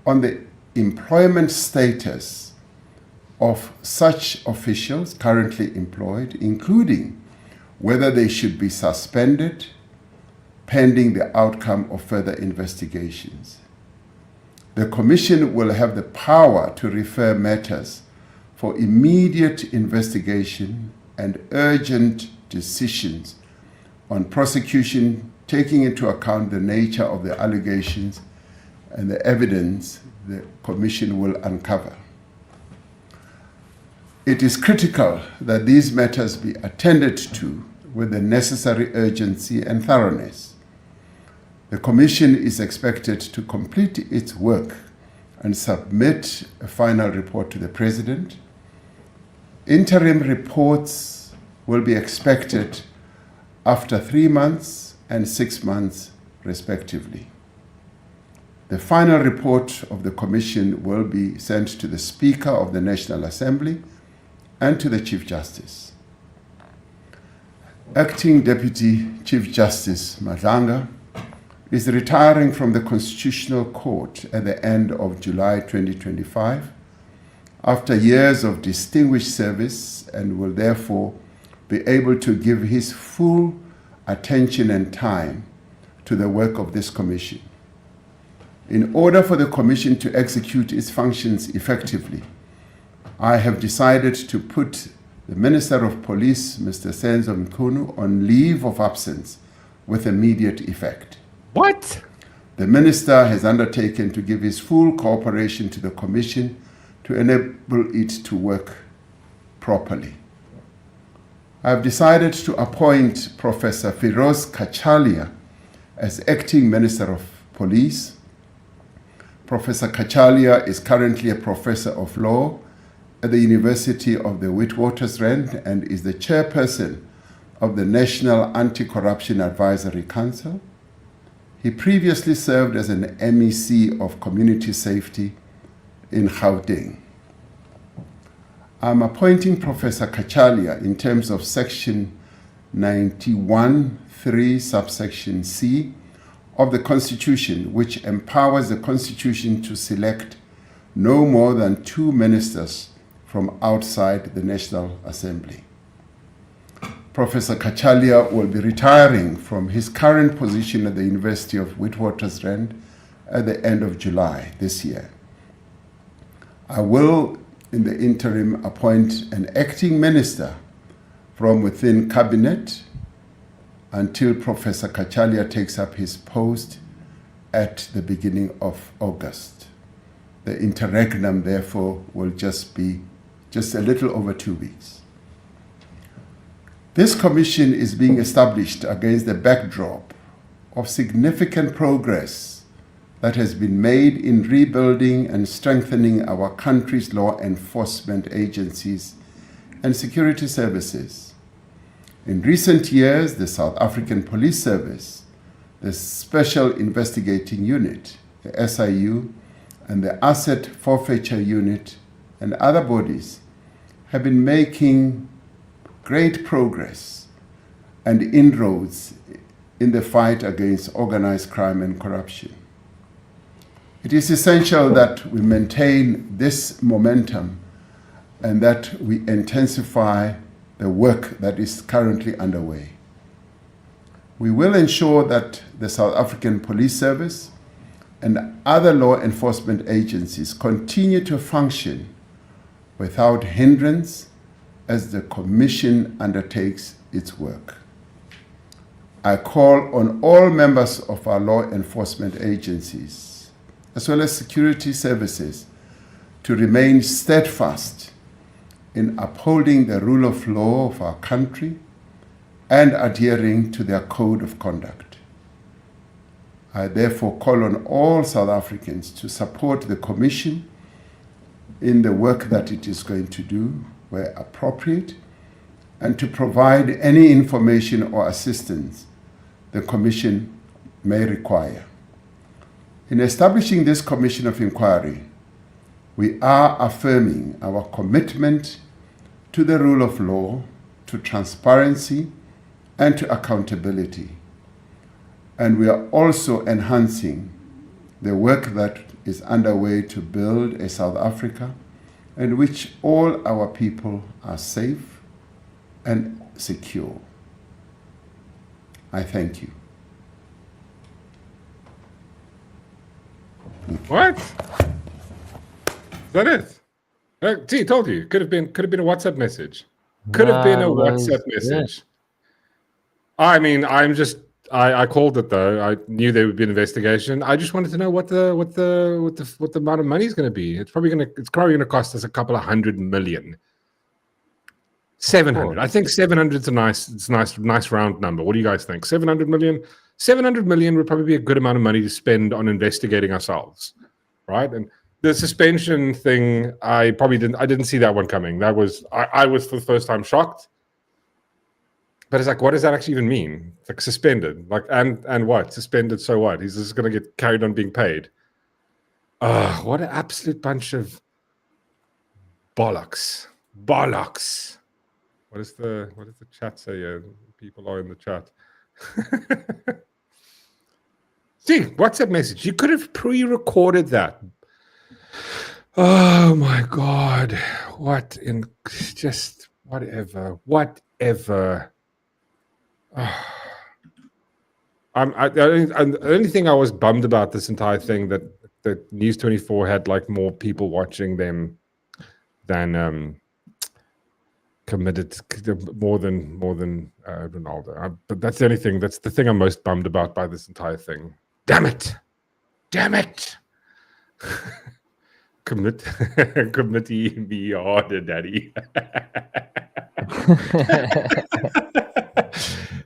[SPEAKER 4] on the employment status of such officials currently employed, including whether they should be suspended pending the outcome of further investigations. The Commission will have the power to refer matters for immediate investigation and urgent decisions on prosecution, taking into account the nature of the allegations and the evidence the Commission will uncover. It is critical that these matters be attended to with the necessary urgency and thoroughness. The Commission is expected to complete its work and submit a final report to the President. Interim reports will be expected after 3 months and 6 months, respectively. The final report of the Commission will be sent to the Speaker of the National Assembly and to the Chief Justice. Acting Deputy Chief Justice Nhlanhla is retiring from the Constitutional Court at the end of July 2025 after years of distinguished service, and will therefore be able to give his full attention and time to the work of this Commission. In order for the Commission to execute its functions effectively, I have decided to put the Minister of Police, Mr. Senzo Mchunu, on leave of absence with immediate effect.
[SPEAKER 1] What?
[SPEAKER 4] The Minister has undertaken to give his full cooperation to the Commission to enable it to work properly. I have decided to appoint Professor Firoz Kachalia as Acting Minister of Police. Professor Kachalia is currently a Professor of Law at the University of the Witwatersrand and is the Chairperson of the National Anti-Corruption Advisory Council. He previously served as an MEC of Community Safety in Gauteng. I'm appointing Professor Kachalia in terms of Section 91(3) subsection C of the Constitution, which empowers the Constitution to select no more than 2 ministers from outside the National Assembly. Professor Kachalia will be retiring from his current position at the University of Witwatersrand at the end of July this year. I will, in the interim, appoint an acting minister from within cabinet until Professor Kachalia takes up his post at the beginning of August. The interregnum, therefore, will just be a little over 2 weeks. This commission is being established against the backdrop of significant progress that has been made in rebuilding and strengthening our country's law enforcement agencies and security services. In recent years, the South African Police Service, the Special Investigating Unit, the SIU, and the Asset Forfeiture Unit and other bodies have been making great progress and inroads in the fight against organized crime and corruption. It is essential that we maintain this momentum and that we intensify the work that is currently underway. We will ensure that the South African Police Service and other law enforcement agencies continue to function without hindrance as the Commission undertakes its work. I call on all members of our law enforcement agencies, as well as security services, to remain steadfast in upholding the rule of law of our country and adhering to their code of conduct. I therefore call on all South Africans to support the Commission in the work that it is going to do where appropriate, and to provide any information or assistance the Commission may require. In establishing this Commission of Inquiry, we are affirming our commitment to the rule of law, to transparency, and to accountability. And we are also enhancing the work that is underway to build a South Africa in which all our people are safe and secure. I thank you.
[SPEAKER 1] What? Is that it? See, told you. Could have been a WhatsApp message. Could have been a WhatsApp message. I mean, I called it though. I knew there would be an investigation. I just wanted to know what the amount of money is going to be. It's probably going to cost us a couple of 100 million. 700. I think 700 is a nice round number. What do you guys think? 700 million? 700 million would probably be a good amount of money to spend on investigating ourselves, right? And the suspension thing, I didn't see that one coming. I was for the first time shocked. But it's like, what does that actually even mean? Like suspended, like and what? Suspended, so what? He's just going to get carried on being paid. What an absolute bunch of bollocks. Bollocks. What does the chat say here? People are in the chat. See, WhatsApp message. You could have pre-recorded that. Oh my God. What in just whatever. The only thing I was bummed about this entire thing that News 24 had like more people watching them than committed more than Ronaldo. But that's the only thing. That's the thing I'm most bummed about by this entire thing. Damn it! Damn it. Committee be harder, daddy.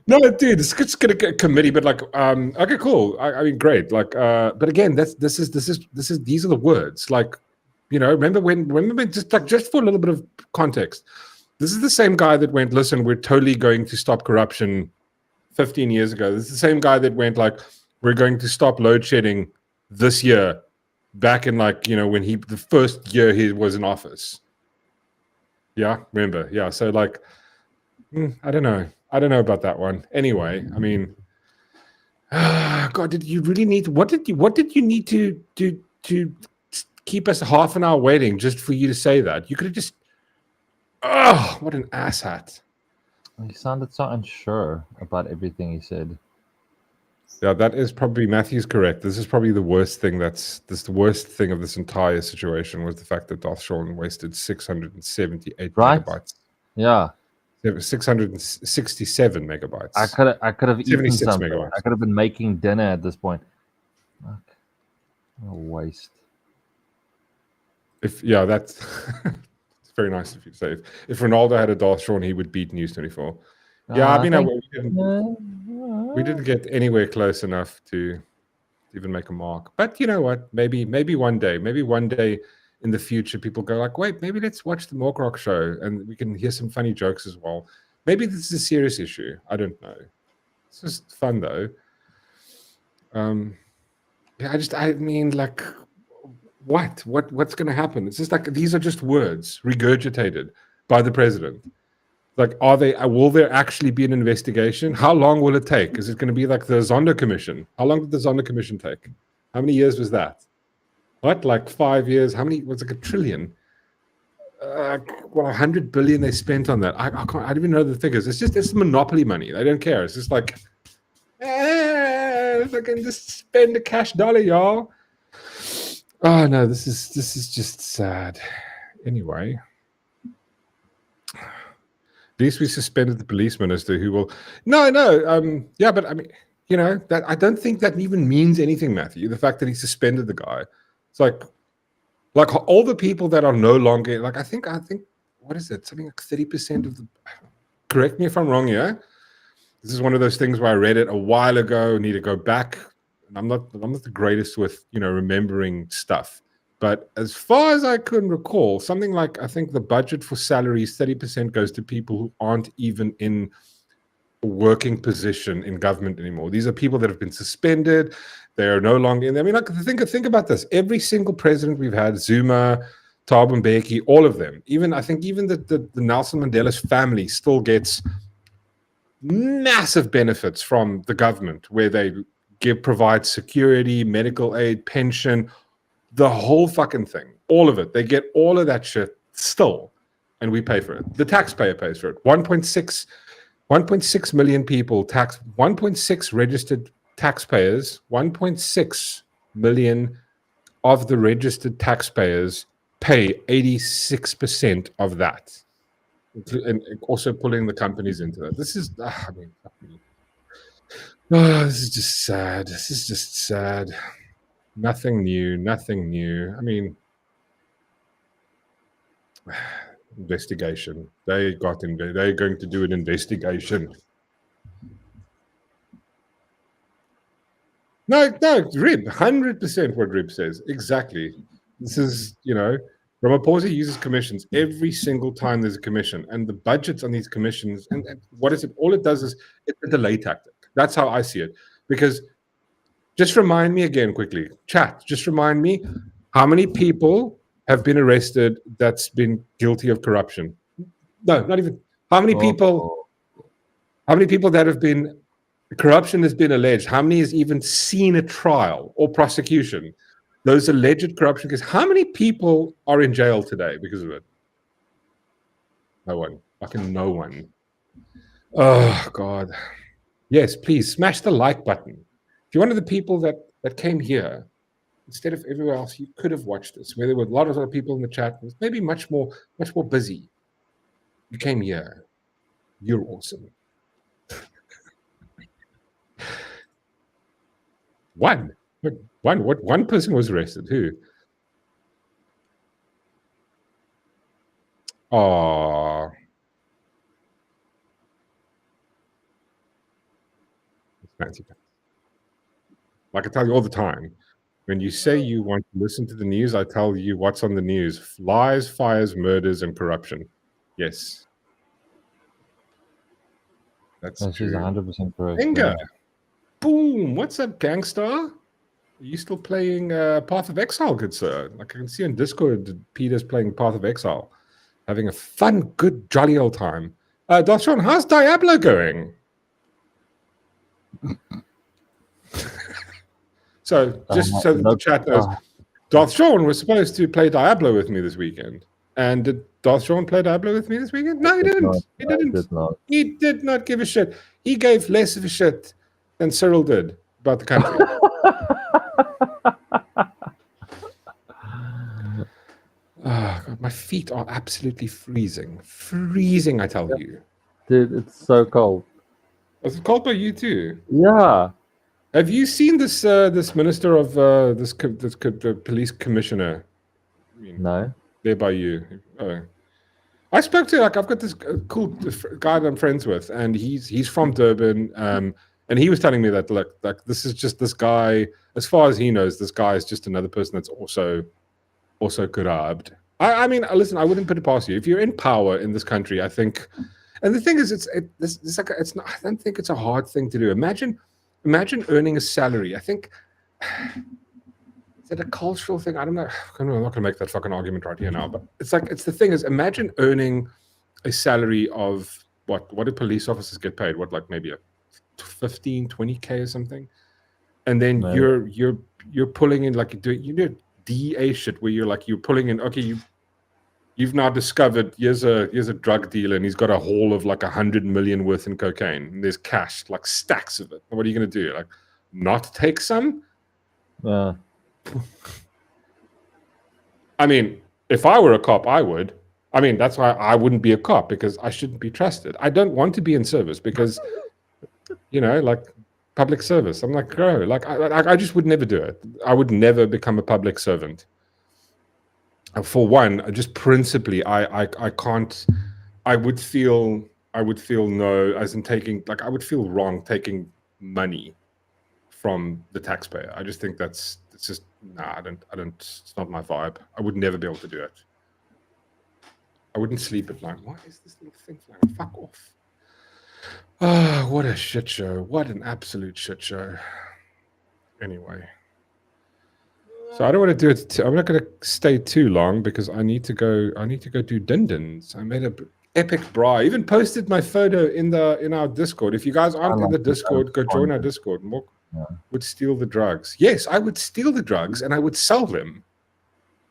[SPEAKER 1] No, dude, it's just gonna get a committee, but like, okay, cool. I mean, great. Like, but again, these are the words. Like, you know, remember when just for a little bit of context, this is the same guy that went, listen, we're totally going to stop corruption 15 years ago. This is the same guy that went like, we're going to stop load shedding this year, back in like, you know, when the first year he was in office. Yeah, remember? Yeah, so like, I don't know about that one. Anyway, I mean, God, did you really need? What did you need to keep us half an hour waiting just for you to say that? You could have just. Oh, what an asshat!
[SPEAKER 3] He sounded so unsure about everything he said.
[SPEAKER 1] Yeah, that is probably Matthew's correct. This is probably the worst thing. The worst thing of this entire situation was the fact that Darth Sean wasted 678 megabytes.
[SPEAKER 3] Yeah.
[SPEAKER 1] 667 megabytes.
[SPEAKER 3] I could have eaten something.
[SPEAKER 1] megabytes.
[SPEAKER 3] I could have been making dinner at this point. Fuck. What a waste.
[SPEAKER 1] That's it's very nice of you to say. If Ronaldo had a Darth Sean, he would beat News 24. Yeah, I mean, we didn't get anywhere close enough to even make a mark. But you know what? Maybe one day in the future, people go like, wait, maybe let's watch the Mork show and we can hear some funny jokes as well. Maybe this is a serious issue. I don't know. It's just fun though. Yeah, I mean, like, what's going to happen? It's just like, these are just words regurgitated by the president. Like, will there actually be an investigation? How long will it take? Is it going to be like the Zondo Commission? How long did the Zondo Commission take? How many years was that? What, like 5 years? How many? Was it like $1 trillion? 100 billion they spent on that. I don't even know the figures. It's monopoly money. They don't care. It's just like, if I can just spend a cash dollar, y'all. Oh no, this is just sad. Anyway. At least we suspended the police minister who will. Yeah, but I mean, you know, that I don't think that even means anything, Matthew. The fact that he suspended the guy, it's like all the people that are no longer like. I think what is it? Something like 30% of the. Correct me if I'm wrong. Yeah, this is one of those things where I read it a while ago. Need to go back. And I'm not the greatest with remembering stuff. But as far as I can recall, something like, I think the budget for salaries, 30% goes to people who aren't even in a working position in government anymore. These are people that have been suspended. They are no longer in. I mean, like, think about this. Every single president we've had, Zuma, Thabo Mbeki, all of them. I think even the Nelson Mandela's family still gets massive benefits from the government, where they provide security, medical aid, pension, the whole fucking thing, all of it. They get all of that shit still, and we pay for it. The taxpayer pays for it. 1.6 million people 1.6 registered taxpayers, 1.6 million of the registered taxpayers pay 86% of that, and also pulling the companies into that. This is, this is just sad. Nothing new. I mean, investigation. They're going to do an investigation. No, Rib, 100% what Rib says. Exactly. This is, Ramaphosa uses commissions every single time there's a commission, and the budgets on these commissions, and what is it? All it does is it's a delay tactic. That's how I see it. Because just remind me again quickly, chat, just remind me, how many people have been arrested that's been guilty of corruption? No, not even. How many people that have been, corruption has been alleged? How many has even seen a trial or prosecution? Those alleged corruption cases, how many people are in jail today because of it? No one. Fucking no one. Oh, God. Yes, please, smash the like button. If you're one of the people that came here, instead of everywhere else, you could have watched this, where there were a lot of other people in the chat, maybe much more busy. You came here. You're awesome. One. One person was arrested. Who? Oh, fancy pants. Like I tell you all the time, when you say you want to listen to the news, I tell you what's on the news: lies, fires, murders, and corruption. Yes, that's
[SPEAKER 3] She's
[SPEAKER 1] true.
[SPEAKER 3] 100% correct.
[SPEAKER 1] Bingo.
[SPEAKER 3] Yeah.
[SPEAKER 1] Boom. What's up, gangster? Are you still playing Path of Exile, good sir? Like I can see on Discord, Peter's playing Path of Exile. Having a fun, good, jolly old time. Darshon, how's Diablo going? So, just so that the chat knows, Darth Sean was supposed to play Diablo with me this weekend. And did Darth Sean play Diablo with me this weekend? No, he didn't. He didn't. He did not give a shit. He gave less of a shit than Cyril did about the country. Oh, God, my feet are absolutely freezing. Freezing, I tell you.
[SPEAKER 3] Dude, it's so cold.
[SPEAKER 1] Was it cold by you too?
[SPEAKER 3] Yeah.
[SPEAKER 1] Have you seen this this minister of the police commissioner?
[SPEAKER 3] No.
[SPEAKER 1] There by you. Oh. I spoke to, like, I've got this cool guy that I'm friends with, and he's from Durban, and he was telling me that, look, like this is just this guy, as far as he knows, this guy is just another person that's also corrupt. I mean, listen, I wouldn't put it past you. If you're in power in this country, I think, and the thing is, it's not, I don't think it's a hard thing to do. Imagine earning a salary. I think, is it a cultural thing? I don't know. I'm not going to make that fucking argument right here now, but it's like, it's the thing is, imagine earning a salary of what do police officers get paid? What, like maybe a 15, 20K or something? And then you're pulling in, like, you do DA shit where you're pulling in, okay, you've now discovered here's a drug dealer and he's got a haul of like 100 million worth in cocaine. And there's cash, like stacks of it. What are you going to do? Like, not take some? I mean, if I were a cop, I would. I mean, that's why I wouldn't be a cop, because I shouldn't be trusted. I don't want to be in service because, like public service. I'm like, bro, like I just would never do it. I would never become a public servant. For one, just principally, I can't. I would feel no, as in taking, like, I would feel wrong taking money from the taxpayer. I just think it's just, nah, I don't, it's not my vibe. I would never be able to do it. I wouldn't sleep at night. Why is this little thing flying? Fuck off. Ah, what a shit show. What an absolute shit show. Anyway. So I don't want to do it. I'm not going to stay too long because I need to go do din-dins. I made a epic bra. I even posted my photo in our Discord. If you guys aren't in the Discord, go join our Discord. Mork would steal the drugs. Yes, I would steal the drugs and I would sell them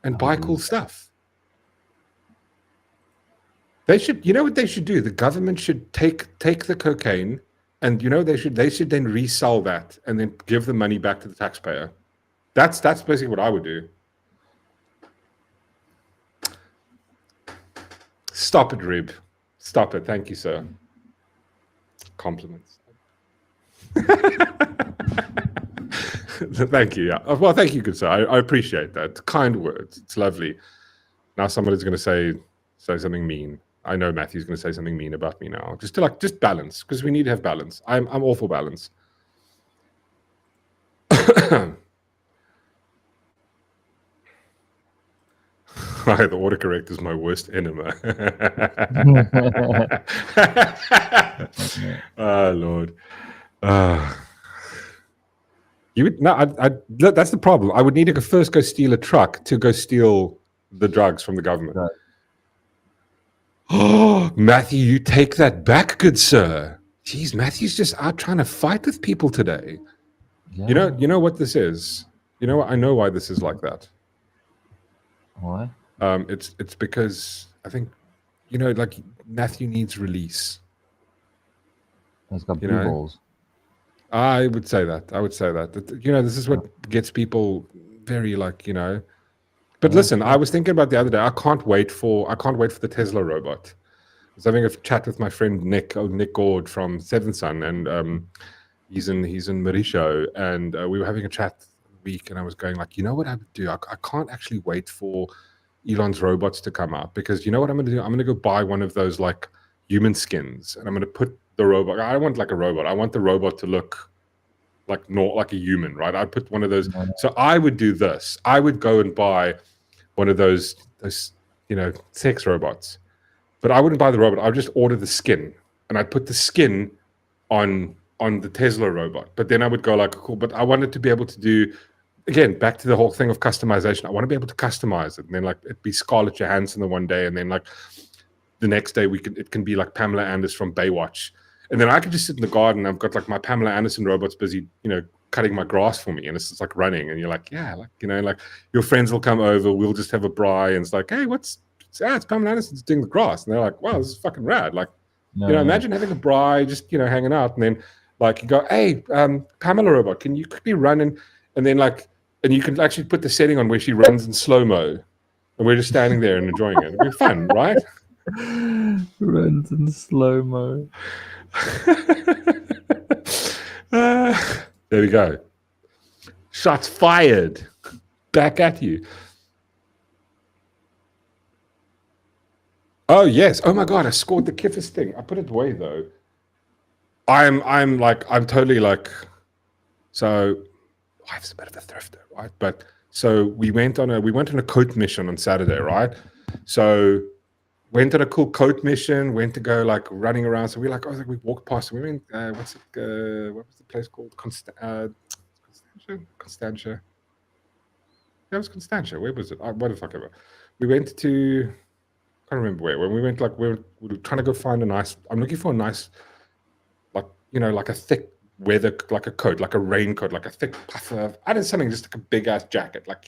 [SPEAKER 1] and buy cool stuff. They should, what they should do? The government should take the cocaine, and they should then resell that and then give the money back to the taxpayer. That's basically what I would do. Stop it, Rib. Stop it. Thank you, sir. Compliments. Thank you. Yeah. Well, thank you, good sir. I appreciate that. Kind words. It's lovely. Now somebody's going to say something mean. I know Matthew's going to say something mean about me now. Just balance, because we need to have balance. I'm all for balance. The autocorrect is my worst enemy. Oh Lord. That's the problem. I would need to first go steal a truck to go steal the drugs from the government. Right. Oh, Matthew, you take that back, good sir. Jeez, Matthew's just out trying to fight with people today. Yeah. You know what this is? I know why this is like that.
[SPEAKER 3] Why?
[SPEAKER 1] It's because I think, like Matthew needs release.
[SPEAKER 3] He's got blue balls.
[SPEAKER 1] I would say that. This is what gets people very, like, But listen, I was thinking about the other day. I can't wait for the Tesla robot. I was having a chat with my friend Nick Gord from Seventh Son, and he's in Mauricio, and we were having a chat week, and I was going like, you know what I would do? I can't actually wait for Elon's robots to come out, because you know what I'm going to do? I'm going to go buy one of those like human skins, and I'm going to put the robot. I don't want like a robot. I want the robot to look like like a human, right? I'd put one of those. So I would do this. I would go and buy one of those sex robots, but I wouldn't buy the robot. I would just order the skin, and I'd put the skin on the Tesla robot. But then I would go like, cool, but I wanted to be able to do, again, back to the whole thing of customization. I want to be able to customize it, and then like it'd be Scarlett Johansson the one day, and then like the next day it can be like Pamela Anderson from Baywatch. And then I could just sit in the garden. I've got like my Pamela Anderson robots busy, cutting my grass for me, and it's just like running. And you're like, yeah, like like your friends will come over. We'll just have a braai, and it's like, hey, it's Pamela Anderson's doing the grass, and they're like, wow, this is fucking rad. Like, imagine having a braai, just hanging out, and then like you go, hey, Pamela robot, can you quickly run and then like, and you can actually put the setting on where she runs in slow mo, and we're just standing there and enjoying it. It'd be fun, right?
[SPEAKER 3] Runs in slow mo.
[SPEAKER 1] There we go. Shots fired. Back at you. Oh yes. Oh my God, I scored the Kiffers thing. I put it away though. I'm totally like, so life's a bit of a thrifter, right? But so we went on a coat mission on Saturday, right? So went on a cool coat mission, went to go like running around. So we we walked past, we went, what was the place called? Constantia? Yeah, it was Constantia. Where was it? What the fuck ever. We went to, I can't remember where. When we went, like we were trying to go find I'm looking for a nice, like, like a thick weather, like a coat, like a raincoat, like a thick puffer. I did something just like a big ass jacket, like,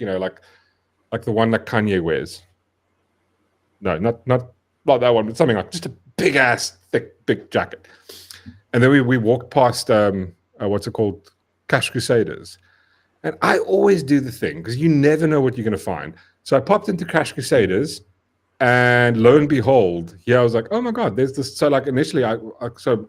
[SPEAKER 1] like the one that Kanye wears. No, not that one, but something like just a big ass, thick, big jacket. And then we walked past, what's it called? Cash Crusaders. And I always do the thing, because you never know what you're going to find. So I popped into Cash Crusaders, and lo and behold, I was like, oh my God, there's this. So like initially, so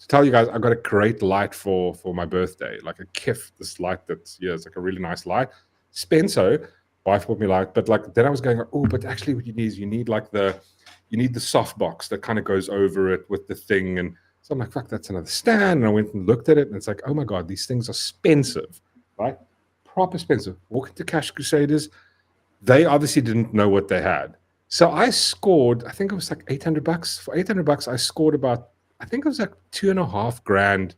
[SPEAKER 1] to tell you guys, I got a great light for my birthday, like a Kif, this light it's like a really nice light. Spenso, wife bought me light, but like then I was going, oh, but actually what you need is you need the soft box that kind of goes over it with the thing. And so I'm like, fuck, that's another stand. And I went and looked at it, and it's like, oh my God, these things are expensive, right? Proper expensive. Walking to Cash Crusaders, they obviously didn't know what they had. So I scored, I think it was like $800. For $800, I scored about, I think it was like $2,500,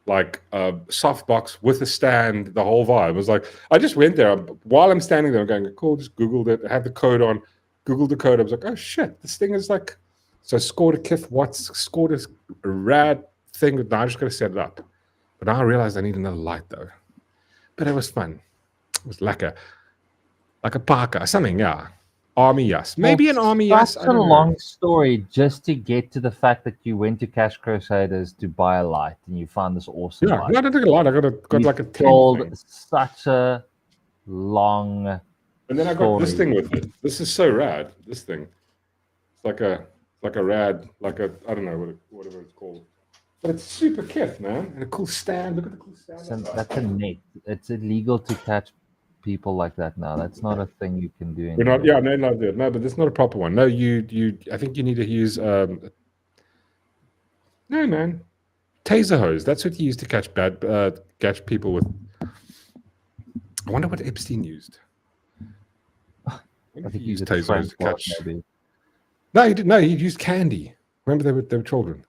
[SPEAKER 1] like a soft box with a stand, the whole vibe. It was like, I just went there. While I'm standing there, I'm going, cool, just Googled it. I had the code on, Googled the code. I was like, oh shit, this thing is like, so I scored a Kif Watts, scored a rad thing. Now I just got to set it up. But now I realized I need another light though. But it was fun. It was like a parka, something, yeah. Army, yes. Maybe an army, yes.
[SPEAKER 3] That's a long story just to get to the fact that you went to Cash Crusaders to buy a light and you found this awesome light.
[SPEAKER 1] Yeah, I didn't take a light. I got like a 10
[SPEAKER 3] told
[SPEAKER 1] thing.
[SPEAKER 3] Such a long
[SPEAKER 1] And then I got this thing with it. This is so rad. This thing. It's like a rad, like a, I don't know whatever it's called. But it's super Kif, man. And a cool stand. Look at the cool stand.
[SPEAKER 3] That's a net. It's illegal to catch people like that now. That's not a thing you can do.
[SPEAKER 1] We're not, yeah, no, but it's not a proper one. No, I think you need to use no, man, taser hose. That's what you use to catch people with. I wonder what Epstein used.
[SPEAKER 3] I think he used
[SPEAKER 1] taser hose to catch.
[SPEAKER 3] Maybe.
[SPEAKER 1] No, he didn't. No, he used candy. Remember, they were children.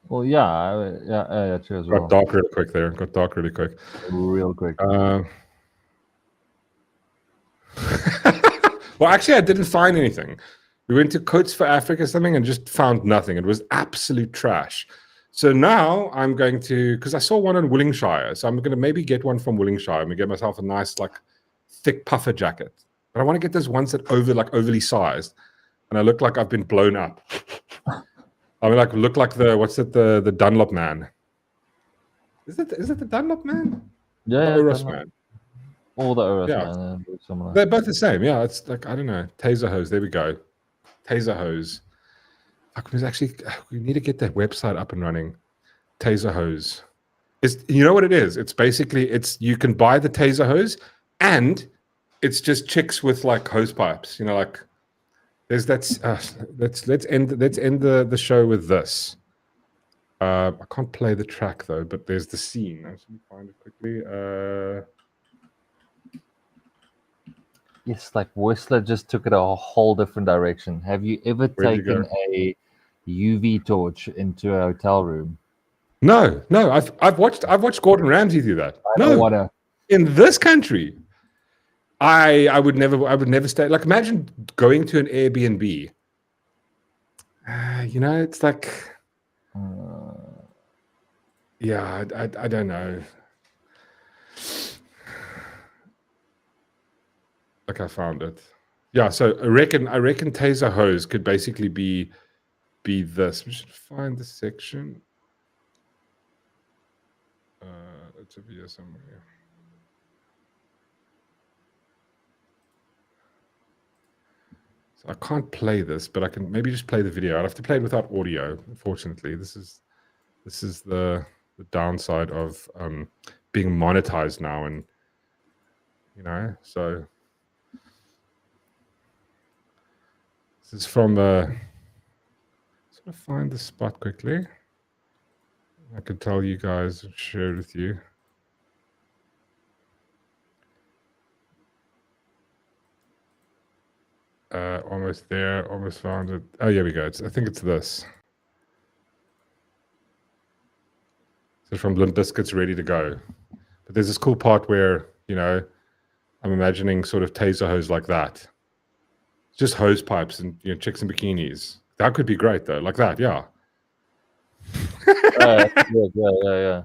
[SPEAKER 3] Well, yeah, true as well.
[SPEAKER 1] Got dark really quick there. Got dark really quick.
[SPEAKER 3] Real quick.
[SPEAKER 1] Well, actually, I didn't find anything. We went to Coats for Africa or something and just found nothing. It was absolute trash. So now I'm going to, because I saw one on Willingshire, so I'm going to maybe get one from Willingshire and get myself a nice, like, thick puffer jacket. But I want to get those ones that overly sized, and I look like I've been blown up. I mean, like, look like the Dunlop man. Is it the Dunlop man?
[SPEAKER 3] Yeah,
[SPEAKER 1] Urus man.
[SPEAKER 3] All the Urus,
[SPEAKER 1] yeah.
[SPEAKER 3] Man.
[SPEAKER 1] They're both the same. Yeah, it's like, I don't know. Taser hose. There we go. Taser hose. We need to get that website up and running. Taser hose. Is you know what it is? It's basically you can buy the taser hose, and it's just chicks with like hose pipes. You know, like there's let's end the show with this. I can't play the track though, but there's the scene. Let me find it quickly.
[SPEAKER 3] Yes, like Whistler just took it a whole different direction. Have you ever
[SPEAKER 1] Where'd you
[SPEAKER 3] taken
[SPEAKER 1] go?
[SPEAKER 3] a UV torch into a hotel room?
[SPEAKER 1] No. I've watched Gordon Ramsay do that.
[SPEAKER 3] I don't want to.
[SPEAKER 1] In this country, I would never stay. Like, imagine going to an Airbnb. You know, it's like, yeah, I don't know. Like, I found it. Yeah, so I reckon taser hose could basically be this. We should find the section. It's over here somewhere. So I can't play this, but I can maybe just play the video. I'd have to play it without audio. Unfortunately, this is the downside of being monetized now, and you know. So this is from sort of find the spot quickly. I could tell you guys, share it with you. Almost there, almost found it. Oh, here we go. I think it's this. So from Limp Bizkit's Ready to Go. But there's this cool part where, you know, I'm imagining sort of taser hose like that. Just hose pipes and, you know, chicks in bikinis. That could be great though, like that, yeah.
[SPEAKER 3] Yeah.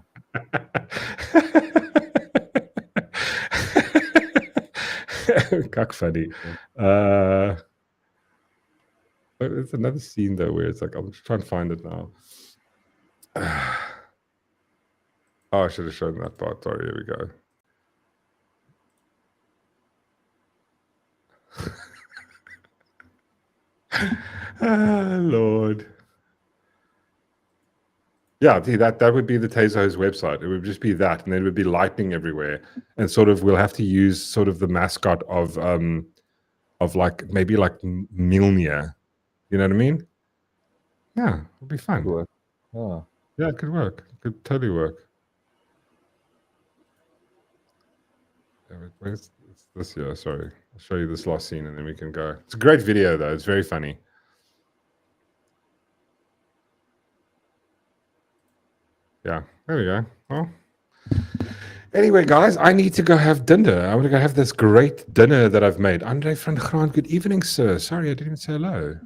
[SPEAKER 1] Kak funny. There's another scene though where it's like, I'm just trying to find it now. Oh, I should have shown that part. Sorry, here we go. Lord. Yeah, see, that would be the taser hose website. It would just be that, and then it would be lightning everywhere. And sort of we'll have to use sort of the mascot of like maybe like Mjolnir. You know what I mean? Yeah, it'll be fun.
[SPEAKER 3] Work. Oh.
[SPEAKER 1] Yeah, it could work. It could totally work. Where's this here? Sorry. I'll show you this last scene and then we can go. It's a great video though. It's very funny. Yeah, there we go. Well, anyway, guys, I need to go have dinner. I want to go have this great dinner that I've made. Andre van Graan, good evening, sir. Sorry, I didn't even say hello.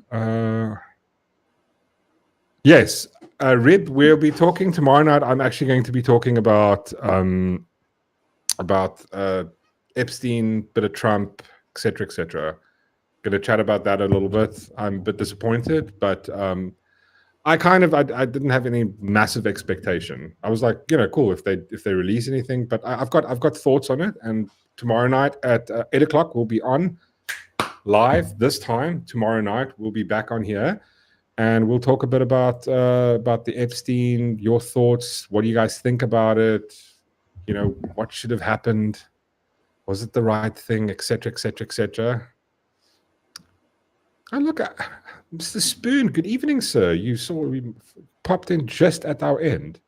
[SPEAKER 1] Yes, Rib, we'll be talking tomorrow night. I'm actually going to be talking about Epstein, bit of Trump, etc., etc. Going to chat about that a little bit. I'm a bit disappointed, but I didn't have any massive expectation. I was like, you know, cool if they release anything, but I've got thoughts on it. And tomorrow night at 8 o'clock we'll be on live. This time tomorrow night we'll be back on here, and we'll talk a bit about the Epstein. Your thoughts? What do you guys think about it? You know, what should have happened? Was it the right thing? Etc. Etc. Etc. Oh, look, Mr. Spoon. Good evening, sir. You saw we popped in just at our end.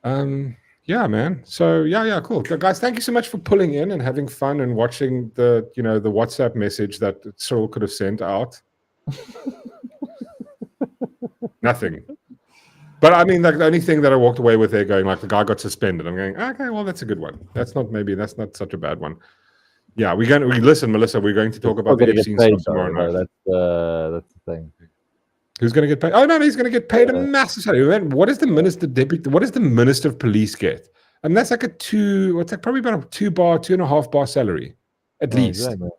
[SPEAKER 1] Yeah, man. So yeah, cool. Guys, thank you so much for pulling in and having fun and watching the WhatsApp message that Cyril could have sent out. Nothing. But I mean, like the only thing that I walked away with there going, like the guy got suspended. I'm going, okay, well, that's a good one. That's not such a bad one. Yeah, listen, Melissa, we're going to talk about the Epstein stuff tomorrow night.
[SPEAKER 3] That's the thing.
[SPEAKER 1] Who's going to get paid? Oh no, he's going to get paid a massive salary. What does the minister of police get? And that's like probably about a 2.5 bar salary, at least.
[SPEAKER 3] Exactly.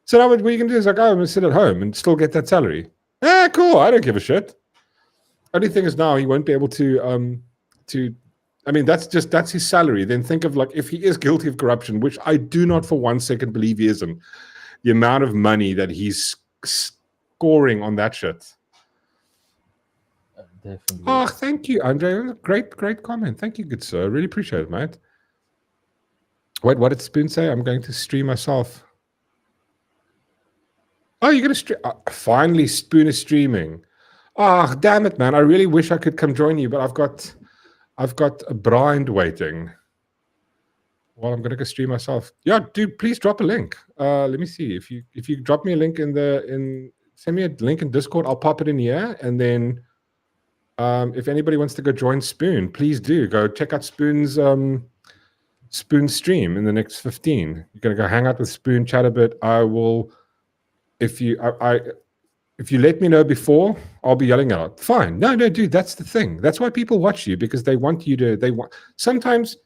[SPEAKER 1] So now what you can do is like, I'm going to sit at home and still get that salary. Cool. I don't give a shit. Only thing is now he won't be able to. I mean, that's his salary. Then think of like if he is guilty of corruption, which I do not for 1 second believe he isn't. The amount of money that he's scoring on that shit.
[SPEAKER 3] Definitely.
[SPEAKER 1] Oh, thank you, Andre. Great comment. Thank you, good sir. Really appreciate it, mate. Wait, what did Spoon say? I'm going to stream myself. Oh, you're going to stream? Finally, Spoon is streaming. Oh, damn it, man. I really wish I could come join you, but I've got a blind waiting. Well, I'm going to go stream myself. Yeah, dude, please drop a link. Let me see. If you drop me a link send me a link in Discord, I'll pop it in here. And then if anybody wants to go join Spoon, please do. Go check out Spoon's stream in the next 15. You're going to go hang out with Spoon, chat a bit. I will, if you let me know before, I'll be yelling out. Fine. No, dude, that's the thing. That's why people watch you, because they want you to, sometimes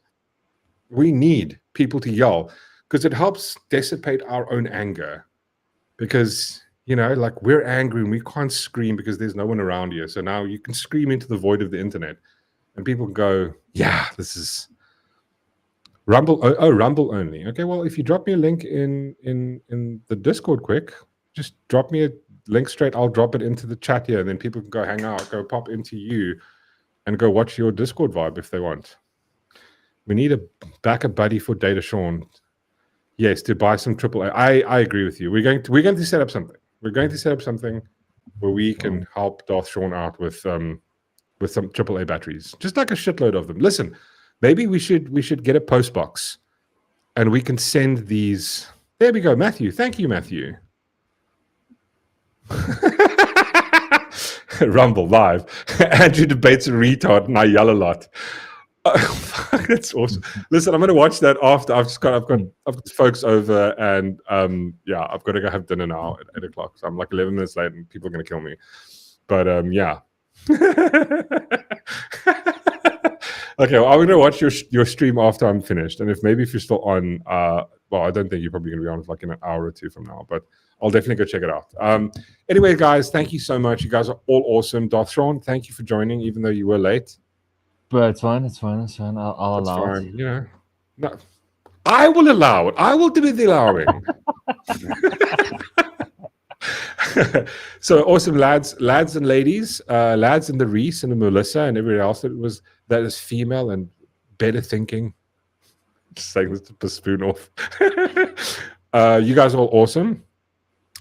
[SPEAKER 1] we need people to yell because it helps dissipate our own anger. Because, like we're angry and we can't scream because there's no one around you. So now you can scream into the void of the internet and people can go, yeah, this is Rumble. Oh, Rumble only. Okay, well, if you drop me a link in the Discord quick, just drop me a link straight. I'll drop it into the chat here and then people can go hang out, go pop into you and go watch your Discord vibe if they want. We need a backup buddy for Data Sean. Yes, to buy some AAA. I agree with you. We're going to set up something. We're going to set up something where we can help Darth Sean out with some AAA batteries, just like a shitload of them. Listen, maybe we should get a post box, and we can send these. There we go, Matthew. Thank you, Matthew. Rumble live. Andrew debates a retard, and I yell a lot. That's awesome. Listen, I'm going to watch that after. I've got folks over, and I've got to go have dinner now at 8 o'clock. So I'm like 11 minutes late, and people are going to kill me. But yeah. Okay, well, I'm going to watch your stream after I'm finished, and if you're still on, well, I don't think you're probably going to be on like in an hour or two from now, but I'll definitely go check it out. Anyway, guys, thank you so much. You guys are all awesome. Darth Sean, thank you for joining, even though you were late.
[SPEAKER 3] But it's fine. I'll allow it.
[SPEAKER 1] No, I will allow it. I will do the allowing. So awesome, lads and ladies, lads and the Reese and the Melissa and everybody else that is female and better thinking. Just saying this to put a spoon off. You guys are all awesome.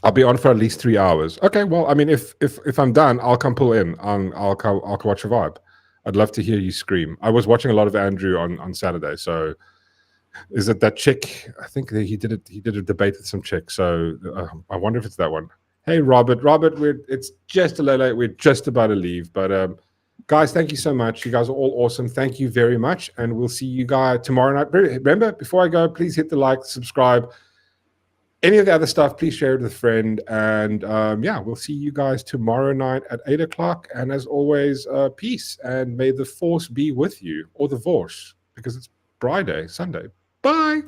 [SPEAKER 1] I'll be on for at least 3 hours. Okay, well, I mean, if I'm done, I'll come pull in. I'll watch a vibe. I'd love to hear you scream. I was watching a lot of Andrew on Saturday. So, is it that chick? I think he did it. He did a debate with some chick. So I wonder if it's that one. Hey, Robert, it's just a little late. We're just about to leave. But guys, thank you so much. You guys are all awesome. Thank you very much, and we'll see you guys tomorrow night. Remember, before I go, please hit the like, subscribe. Any of the other stuff, please share it with a friend. And we'll see you guys tomorrow night at 8 o'clock. And as always, peace. And may the force be with you, or the Vorse, because it's Friday, Sunday. Bye.